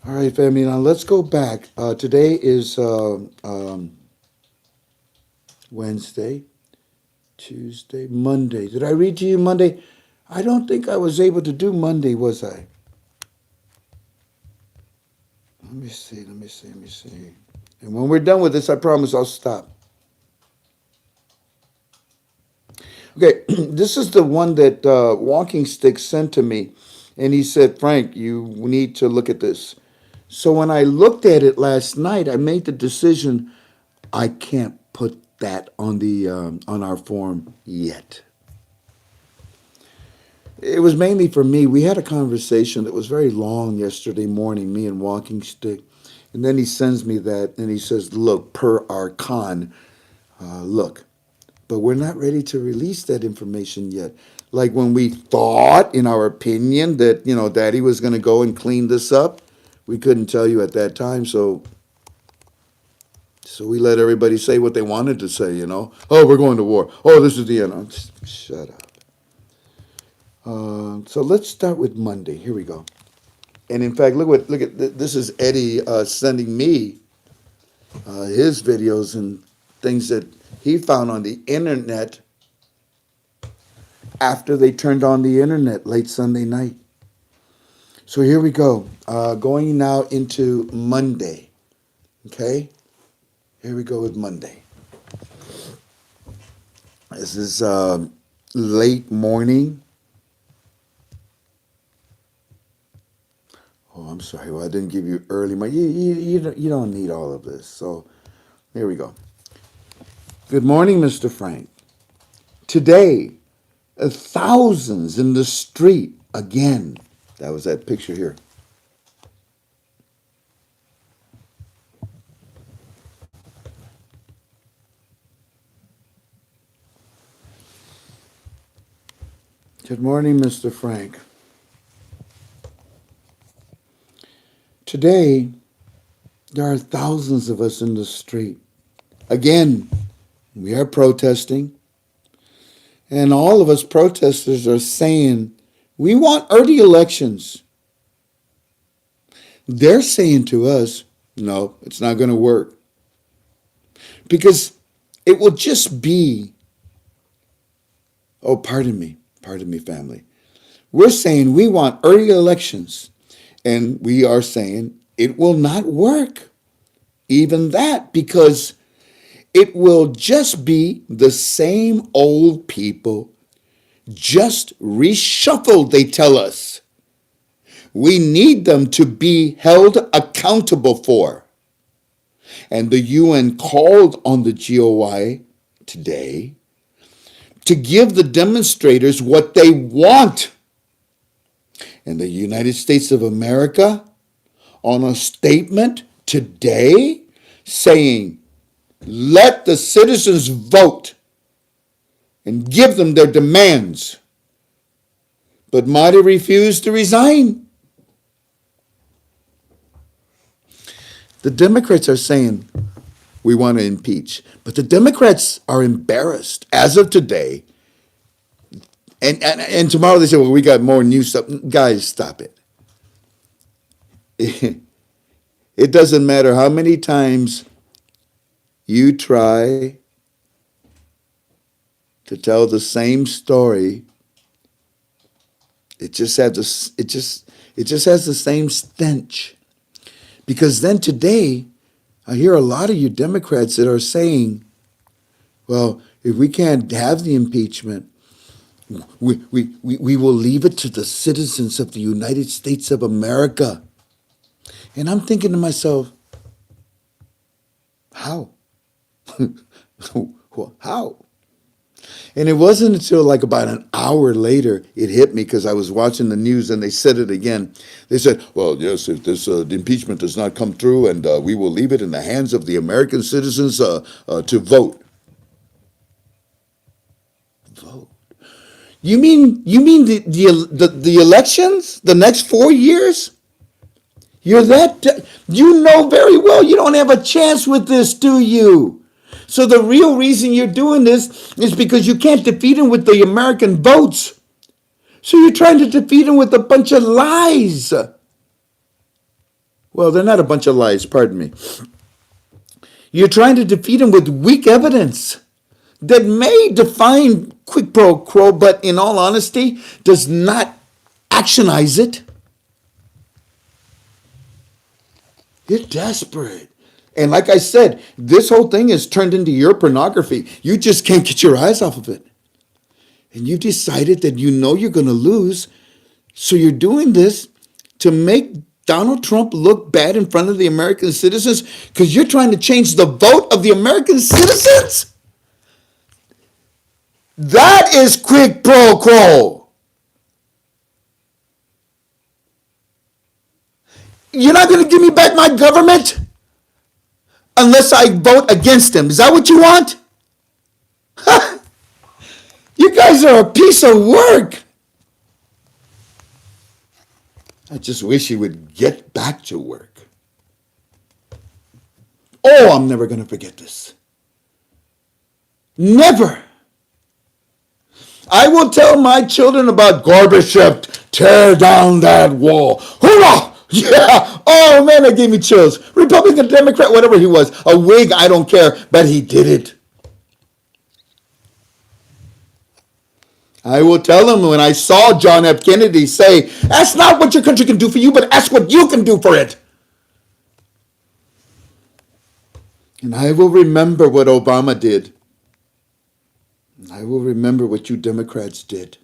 All right, family, now let's go back. Today is Wednesday, Tuesday, Monday. Did I read to you Monday? I don't think I was able to do Monday, was I? Let me see. And when we're done with this, I promise I'll stop. Okay, this is the one that Walking Stick sent to me. And he said, Frank, you need to look at this. So when I looked at it last night, I made the decision I can't put that on the on our form yet. It was mainly for me. We had a conversation that was very long yesterday morning, me and Walking Stick. And then he sends me that and he says, look, per our con, look. But we're not ready to release that information yet. Like when we thought, in our opinion, that, Daddy was going to go and clean this up, we couldn't tell you at that time. So we let everybody say what they wanted to say, Oh, we're going to war. Oh, this is the end. Oh, shut up. So let's start with Monday. Here we go. And in fact, look at this is Eddie sending me his videos and things that he found on the internet after they turned on the internet late Sunday night. So here we go. Going now into Monday. Okay? Here we go with Monday. This is late morning. Oh, I'm sorry. Well, I didn't give you early. You don't need all of this. So here we go. Good morning, Mr. Frank. Today, thousands in the street again. That was that picture here. Good morning, Mr. Frank. Today, there are thousands of us in the street. Again, we are protesting. And all of us protesters are saying, we want early elections. They're saying to us, no, it's not going to work. Because it will just be, oh, pardon me, family. We're saying we want early elections. And we are saying it will not work. Even that, because it will just be the same old people, just reshuffled, they tell us. We need them to be held accountable for. And the UN called on the GOI today to give the demonstrators what they want. And the United States of America, on a statement today saying, let the citizens vote and give them their demands. But Marty refused to resign. The Democrats are saying, we want to impeach. But the Democrats are embarrassed as of today. And tomorrow they say, well, we got more new stuff. Guys, stop it. It doesn't matter how many times you try to tell the same story. It just has the same stench. Because then today, I hear a lot of you Democrats that are saying, well, if we can't have the impeachment, we will leave it to the citizens of the United States of America. And I'm thinking to myself, how? How? And it wasn't until like about an hour later it hit me, because I was watching the news and they said it again. They said, well, yes, if this impeachment does not come through, and we will leave it in the hands of the American citizens to vote. Vote? You mean the elections, the next 4 years? You know very well you don't have a chance with this, do you? So the real reason you're doing this is because you can't defeat him with the American votes. So you're trying to defeat him with a bunch of lies. Well, they're not a bunch of lies, pardon me. You're trying to defeat him with weak evidence that may define quid pro quo, but in all honesty, does not actionize it. You're desperate. And like I said, this whole thing has turned into your pornography. You just can't get your eyes off of it. And you've decided that you know you're going to lose. So you're doing this to make Donald Trump look bad in front of the American citizens, because you're trying to change the vote of the American citizens? That is quid pro quo. You're not going to give me back my government unless I vote against him. Is that what you want? You guys are a piece of work. I just wish you would get back to work. Oh, I'm never going to forget this. Never. I will tell my children about Gorbachev. Tear down that wall. Hoorah! Yeah. Oh, man, that gave me chills. Republican, Democrat, whatever he was. A Whig, I don't care. But he did it. I will tell them when I saw John F. Kennedy say, ask not what your country can do for you, but ask what you can do for it. And I will remember what Obama did. And I will remember what you Democrats did.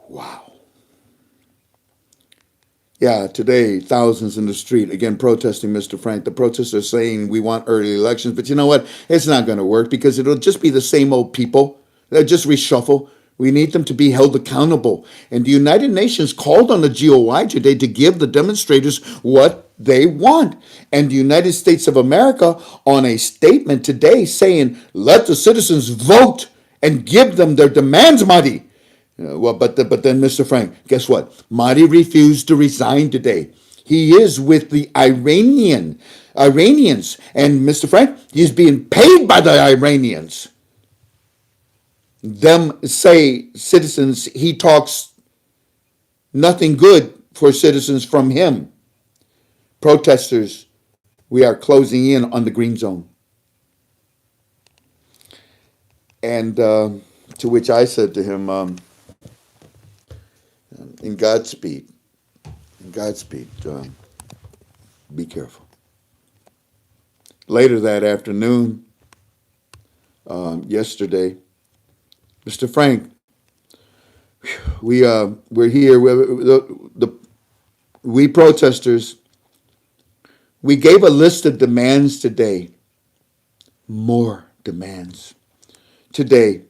Wow. Yeah, today, thousands in the street, again, protesting Mr. Frank. The protesters are saying we want early elections, but you know what? It's not going to work because it'll just be the same old people. They'll just reshuffle. We need them to be held accountable. And the United Nations called on the GOI today to give the demonstrators what they want. And the United States of America on a statement today saying, let the citizens vote and give them their demands, Mahdi. But then, Mr. Frank, guess what? Mahdi refused to resign today. He is with the Iranians, and Mr. Frank, he's being paid by the Iranians. Them say citizens, he talks nothing good for citizens from him. Protesters, we are closing in on the green zone. And to which I said to him, in Godspeed, be careful. Later that afternoon, yesterday, Mr. Frank, we're here. We protesters, we gave a list of demands today, more demands today,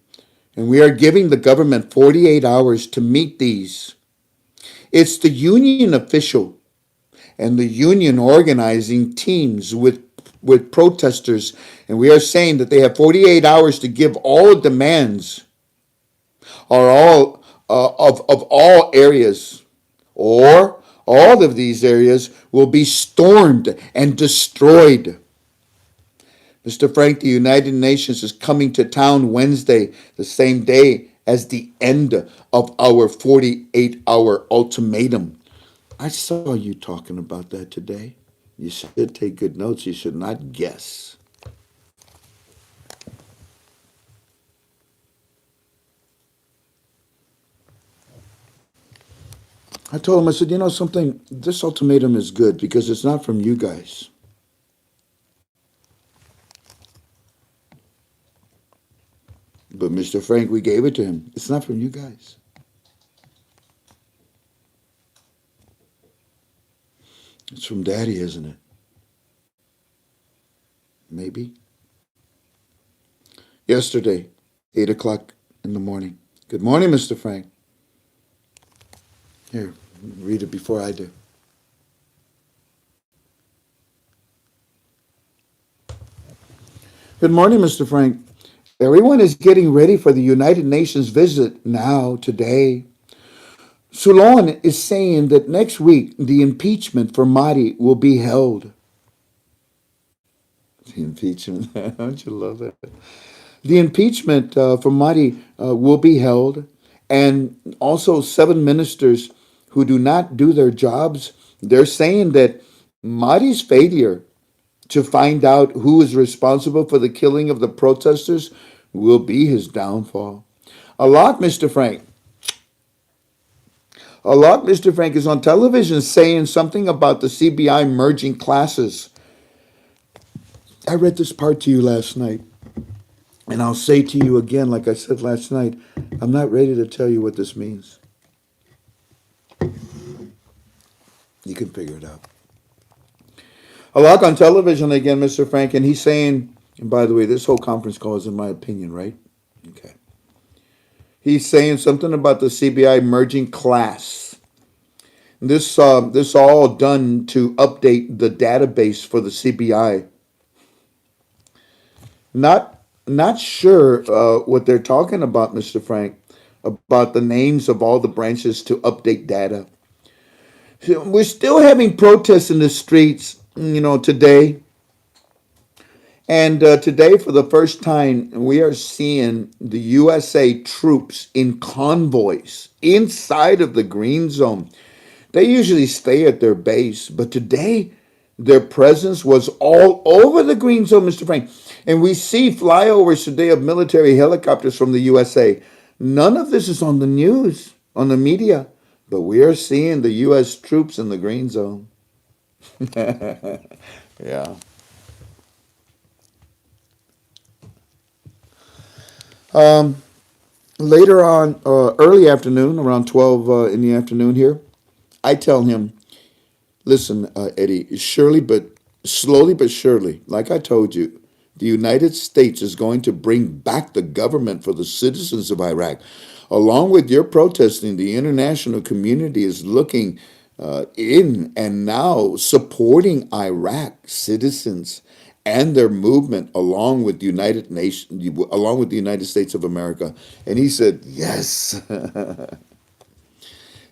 and we are giving the government 48 hours to meet these. It's the union official and the union organizing teams with protesters, and we are saying that they have 48 hours to give all demands, or all of all areas, or all of these areas will be stormed and destroyed. Mr. Frank, the United Nations is coming to town Wednesday, the same day as the end of our 48-hour ultimatum. I saw you talking about that today. You should take good notes. You should not guess. I told him, I said, you know something, this ultimatum is good because it's not from you guys. But Mr. Frank, we gave it to him. It's not from you guys. It's from Daddy, isn't it? Maybe. Yesterday, 8 o'clock in the morning. Good morning, Mr. Frank. Here, read it before I do. Good morning, Mr. Frank. Everyone is getting ready for the United Nations visit now, today. Solon is saying that next week the impeachment for Mahdi will be held. The impeachment, don't you love that? The impeachment for Mahdi will be held, and also 7 ministers who do not do their jobs, they're saying that Mahdi's failure to find out who is responsible for the killing of the protesters will be his downfall. A lot, Mr. Frank, is on television saying something about the CBI merging classes. I read this part to you last night, and I'll say to you again, like I said last night, I'm not ready to tell you what this means. You can figure it out. A lot on television again, Mr. Frank, and he's saying, and by the way, this whole conference call is in my opinion, right? Okay. He's saying something about the CBI merging class. This all done to update the database for the CBI. Not sure what they're talking about, Mr. Frank, about the names of all the branches to update data. We're still having protests in the streets, today. And today, for the first time, we are seeing the USA troops in convoys inside of the green zone. They usually stay at their base, but today their presence was all over the green zone, Mr. Frank. And we see flyovers today of military helicopters from the USA. None of this is on the news, on the media, But we are seeing the U.S. troops in the green zone. Yeah. Later on, early afternoon, around 12 in the afternoon here, I tell him, listen, Eddie, slowly but surely, like I told you, the United States is going to bring back the government for the citizens of Iraq. Along with your protesting, the international community is looking in and now supporting Iraq citizens and their movement along with the United Nations, along with the United States of America. And he said, yes.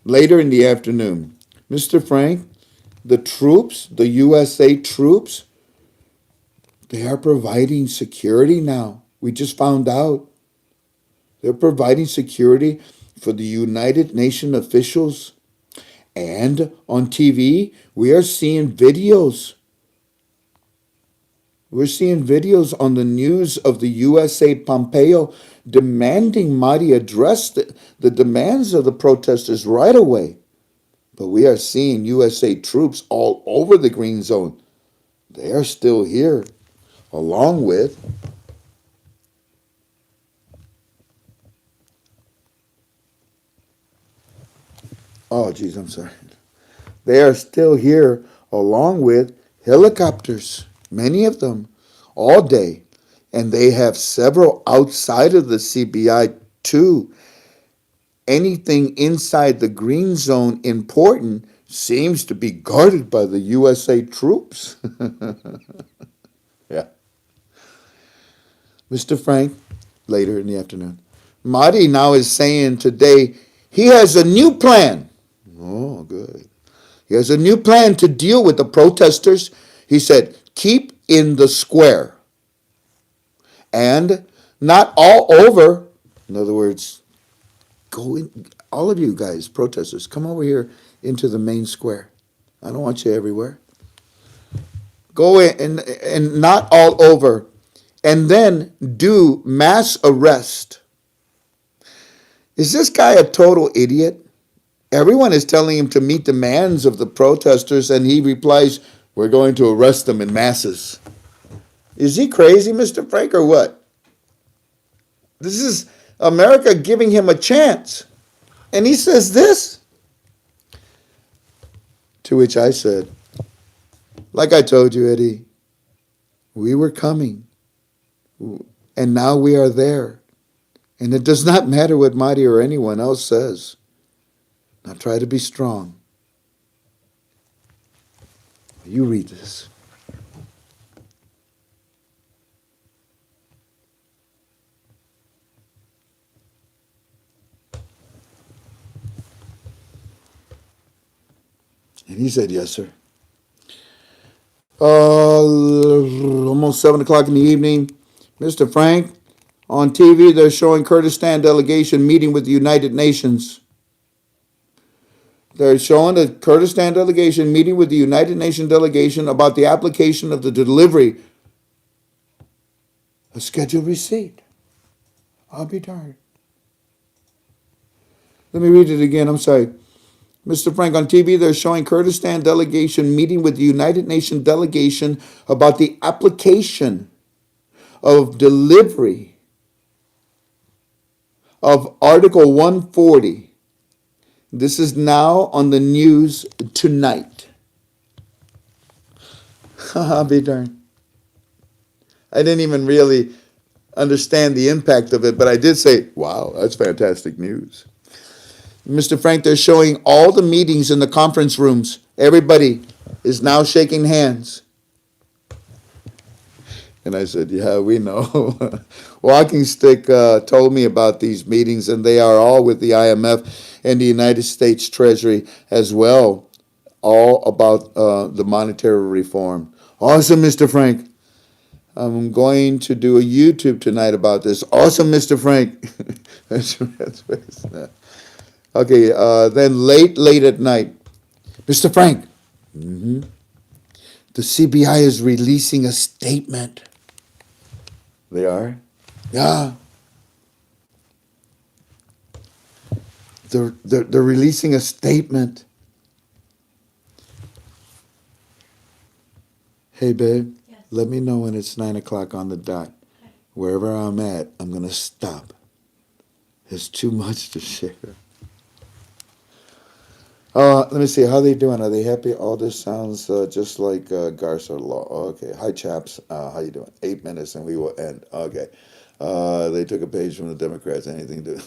Later in the afternoon, Mr. Frank, the troops, the USA troops, they are providing security now. We just found out. They're providing security for the United Nations officials. And on TV, we are seeing videos. We're seeing videos on the news of the USA Pompeo demanding Mahdi address the demands of the protesters right away. But we are seeing USA troops all over the green zone. They are still here, along with oh, geez, I'm sorry. They are still here along with helicopters, many of them, all day. And they have several outside of the CBI too. Anything inside the green zone important seems to be guarded by the USA troops. Yeah. Mr. Frank, later in the afternoon. Mahdi now is saying today he has a new plan. Oh, good. He has a new plan to deal with the protesters. He said, keep in the square. And not all over. In other words, go in, all of you guys, protesters, come over here into the main square. I don't want you everywhere. Go in and not all over. And then do mass arrest. Is this guy a total idiot? Everyone is telling him to meet demands of the protesters, and he replies, we're going to arrest them in masses. Is he crazy, Mr. Frank, or what? This is America giving him a chance. And he says this. To which I said, like I told you, Eddie, we were coming. And now we are there. And it does not matter what Mahdi or anyone else says. Now try to be strong. You read this. And he said, yes, sir. Almost 7 o'clock in the evening. Mr. Frank, on TV, they're showing Kurdistan delegation meeting with the United Nations. They're showing the Kurdistan delegation meeting with the United Nations delegation about the application of the delivery of scheduled receipt. I'll be darned. Let me read it again. I'm sorry. Mr. Frank, on TV, they're showing Kurdistan delegation meeting with the United Nations delegation about the application of delivery of Article 140. This is now on the news tonight. I'll be darned. I didn't even really understand the impact of it, but I did say, wow, that's fantastic news. Mr. Frank, they're showing all the meetings in the conference rooms. Everybody is now shaking hands. And I said, yeah, we know. Walking Stick told me about these meetings, and they are all with the IMF and the United States Treasury as well, all about the monetary reform. Awesome, Mr. Frank. I'm going to do a YouTube tonight about this. Awesome, Mr. Frank. Okay, then late at night. Mr. Frank, the CBI is releasing a statement. They are? Yeah. They're releasing a statement. Hey, babe, Yes. let me know when it's 9 o'clock on the dot. Okay. Wherever I'm at, I'm going to stop. There's too much to share. Let me see. How they doing? Are they happy? All this sounds just like Garza Law. Okay. Hi, chaps. How you doing? 8 minutes and we will end. Okay. They took a page from the Democrats. Anything to...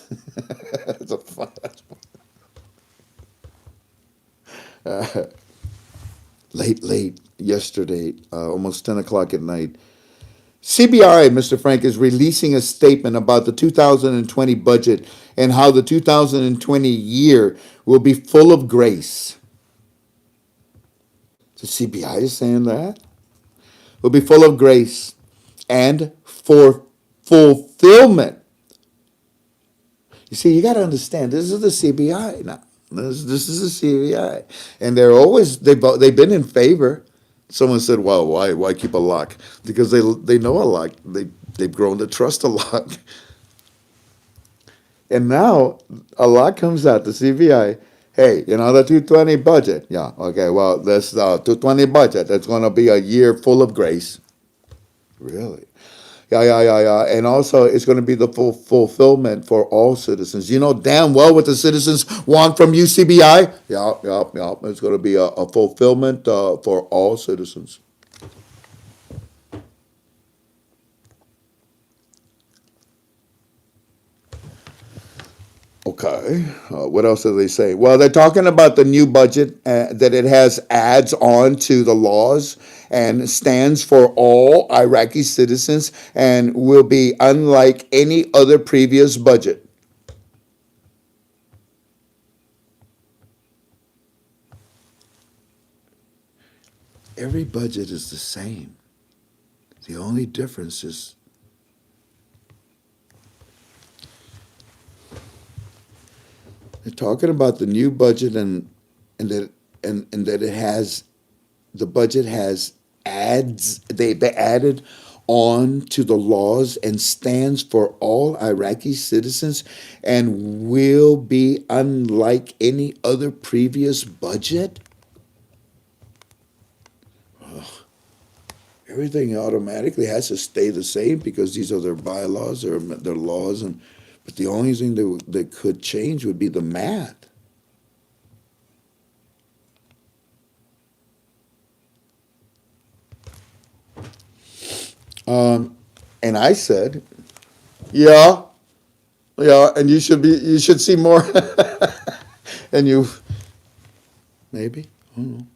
It's a fun... late yesterday, almost 10 o'clock at night. CBI, Mr. Frank, is releasing a statement about the 2020 budget and how the 2020 year will be full of grace. The CBI is saying that? Will be full of grace and for fulfillment. You see, you got to understand, this is the CBI now. This is the CBI. And they've been in favor. Someone said, well, why keep a lock? Because they know a lot. They've grown to trust a lot. And now a lot comes out, the CBI. Hey, the 220 budget. Yeah, okay, well, this 220 budget, that's going to be a year full of grace. Really? Yeah. And also, it's going to be the full fulfillment for all citizens. You know damn well what the citizens want from you, CBI. Yeah. It's going to be a fulfillment for all citizens. Okay. What else do they say? Well, they're talking about the new budget, that it has adds on to the laws and stands for all Iraqi citizens and will be unlike any other previous budget. Every budget is the same. The only difference is they're talking about the new budget and that it has the budget has adds they added on to the laws and stands for all Iraqi citizens and will be unlike any other previous budget. Everything automatically has to stay the same because these are their bylaws or their laws, but the only thing that could change would be the math. And I said, yeah, and you should see more. And maybe, I don't know,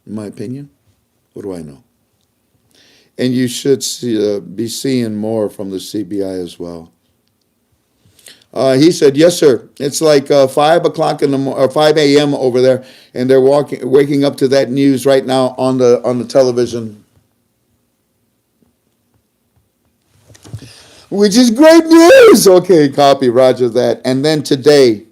in my opinion, what do I know? And you should be seeing more from the CBI as well. He said, yes, sir. It's like 5 o'clock or 5 a.m. over there, and they're waking up to that news right now on the television. Which is great news. Okay, copy, roger that. And then today,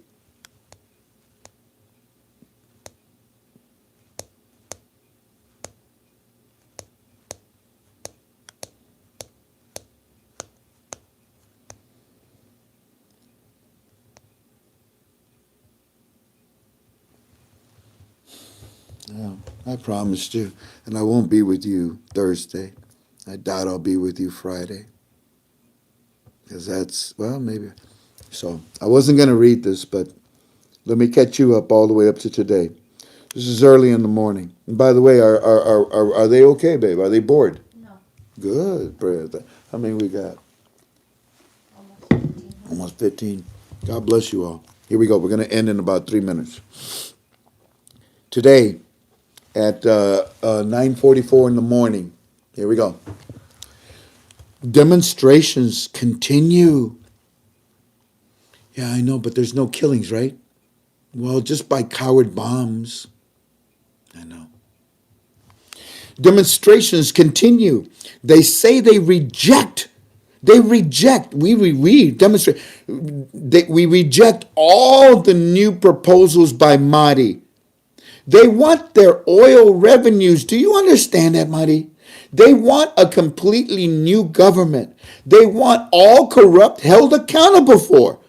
I promised you, and I won't be with you Thursday. I doubt I'll be with you Friday. Because that's, well, maybe. So I wasn't going to read this, but let me catch you up all the way up to today. This is early in the morning. And by the way, are they okay, babe? Are they bored? No, Good, Brad. How many we got? almost 15. Almost 15. God bless you all. Here we go. We're going to end in about 3 minutes. Today, at 9:44 in the morning, here we go. Demonstrations continue. Yeah, I know, but there's no killings, right? Well, just by coward bombs. I know. Demonstrations continue. They say they reject. We demonstrate. We reject all the new proposals by Mahdi. They want their oil revenues. Do you understand that, Mahdi? They want a completely new government. They want all corrupt held accountable for.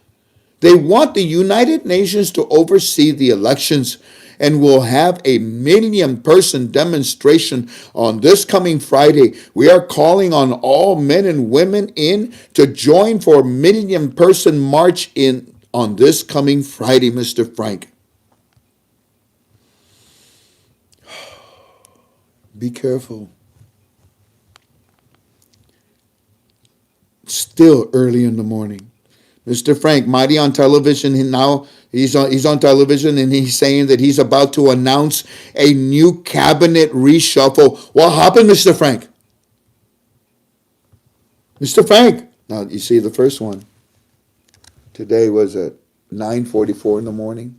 They want the United Nations to oversee the elections and will have a 1,000,000-person demonstration on this coming Friday. We are calling on all men and women in to join for a 1,000,000-person march in on this coming Friday, Mr. Frank. Be careful. Still early in the morning. Mr. Frank, Mighty on television, he's on television and he's saying that he's about to announce a new cabinet reshuffle. What happened, Mr. Frank? Mr. Frank. Now, you see the first one. Today was at 9:44 in the morning.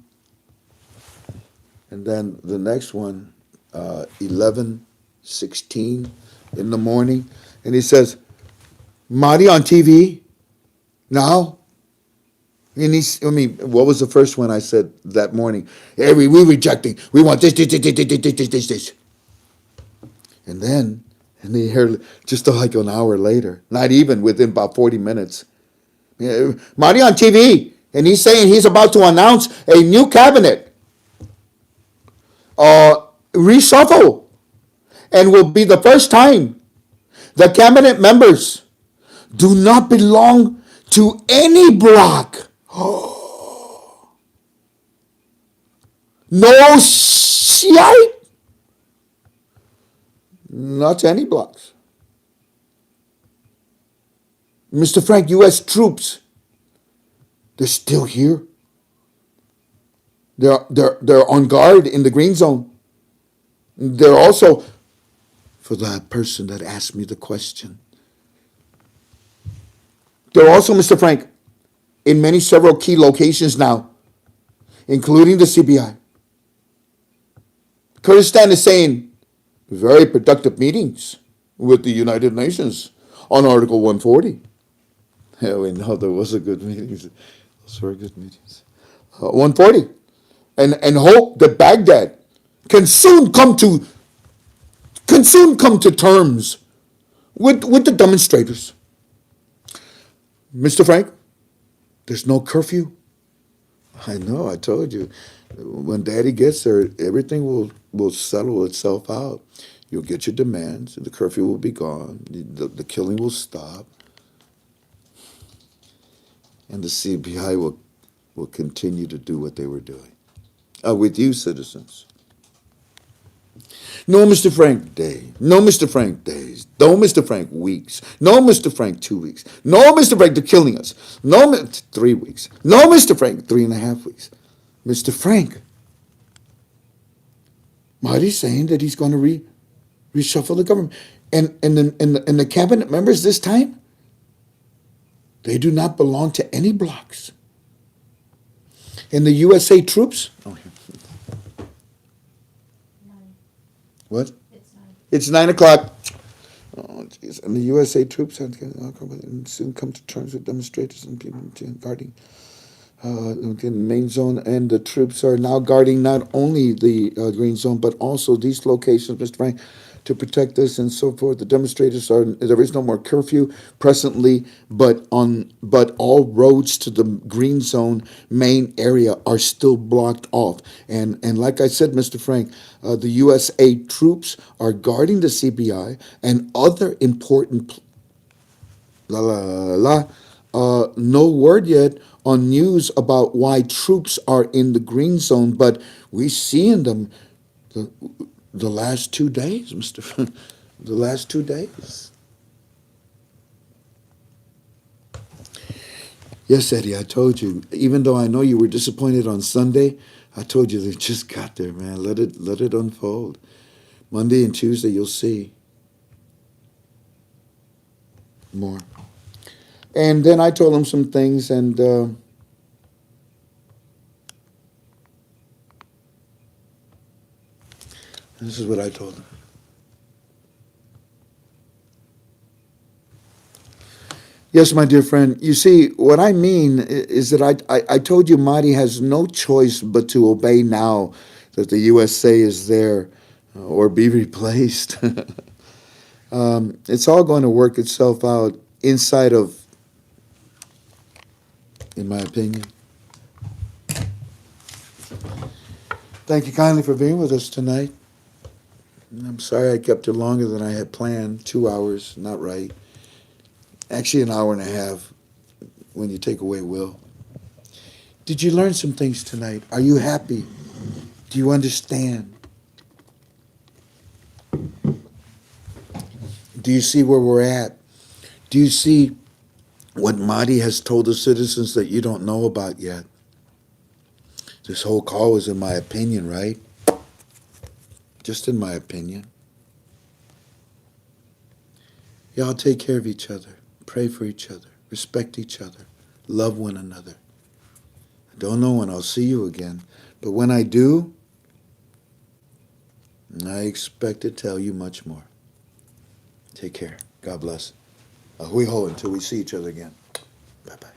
And then the next one, 11:16 in the morning. And he says, Marty on TV now? And what was the first one I said that morning? Hey, we rejecting. We want this. And then he heard just like an hour later, not even within about 40 minutes, Marty on TV. And he's saying he's about to announce a new cabinet. Reshuffle. And will be the first time the cabinet members do not belong to any bloc. No shite. Not to any blocks. Mr. Frank, U.S. troops, they're still here. They're on guard in the green zone. They're also, for that person that asked me the question, they're also, Mr. Frank, in several key locations now, including the CBI. Kurdistan is saying very productive meetings with the United Nations on Article 140. Yeah, we know there was a good meetings. Those were good meetings. 140. And hope that Baghdad can soon come to terms with the demonstrators. Mr. Frank, there's no curfew. I know, I told you. When Daddy gets there, everything will settle itself out. You'll get your demands. The curfew will be gone. The killing will stop. And the CBI will continue to do what they were doing. With you, citizens. No Mr. Frank day. No Mr. Frank days. No Mr. Frank weeks. No Mr. Frank 2 weeks. No Mr. Frank, they're killing us. No 3 weeks. No Mr. Frank 3.5 weeks. Mr. Frank, Marty's saying that he's going to reshuffle the government. And the cabinet members this time, they do not belong to any blocs. And the USA troops, what? It's 9 o'clock. Oh, jeez. And the USA troops soon come to terms with demonstrators and people guarding the main zone. And the troops are now guarding not only the green zone, but also these locations, Mr. Frank, to protect us and so forth. The demonstrators there is no more curfew presently, but all roads to the green zone main area are still blocked off. And like I said, Mr. Frank, the USA troops are guarding the CBI and other important no word yet on news about why troops are in the green zone, but we seeing them the last 2 days, Mr. The last 2 days. Yes, Eddie, I told you. Even though I know you were disappointed on Sunday, I told you they just got there, man. Let it unfold. Monday and Tuesday, you'll see more. And then I told him some things, and this is what I told him. Yes, my dear friend. You see, what I mean is that I told you Mahdi has no choice but to obey now that the USA is there or be replaced. It's all going to work itself out inside of, in my opinion, Thank you kindly for being with us tonight. I'm sorry I kept you longer than I had planned. 2 hours, not right. Actually, an hour and a half when you take away Will. Did you learn some things tonight? Are you happy? Do you understand? Do you see where we're at? Do you see what Mahdi has told the citizens that you don't know about yet? This whole call was in my opinion, right? Just in my opinion. Y'all take care of each other. Pray for each other. Respect each other. Love one another. I don't know when I'll see you again, but when I do, I expect to tell you much more. Take care. God bless. Hui ho until we see each other again. Bye-bye.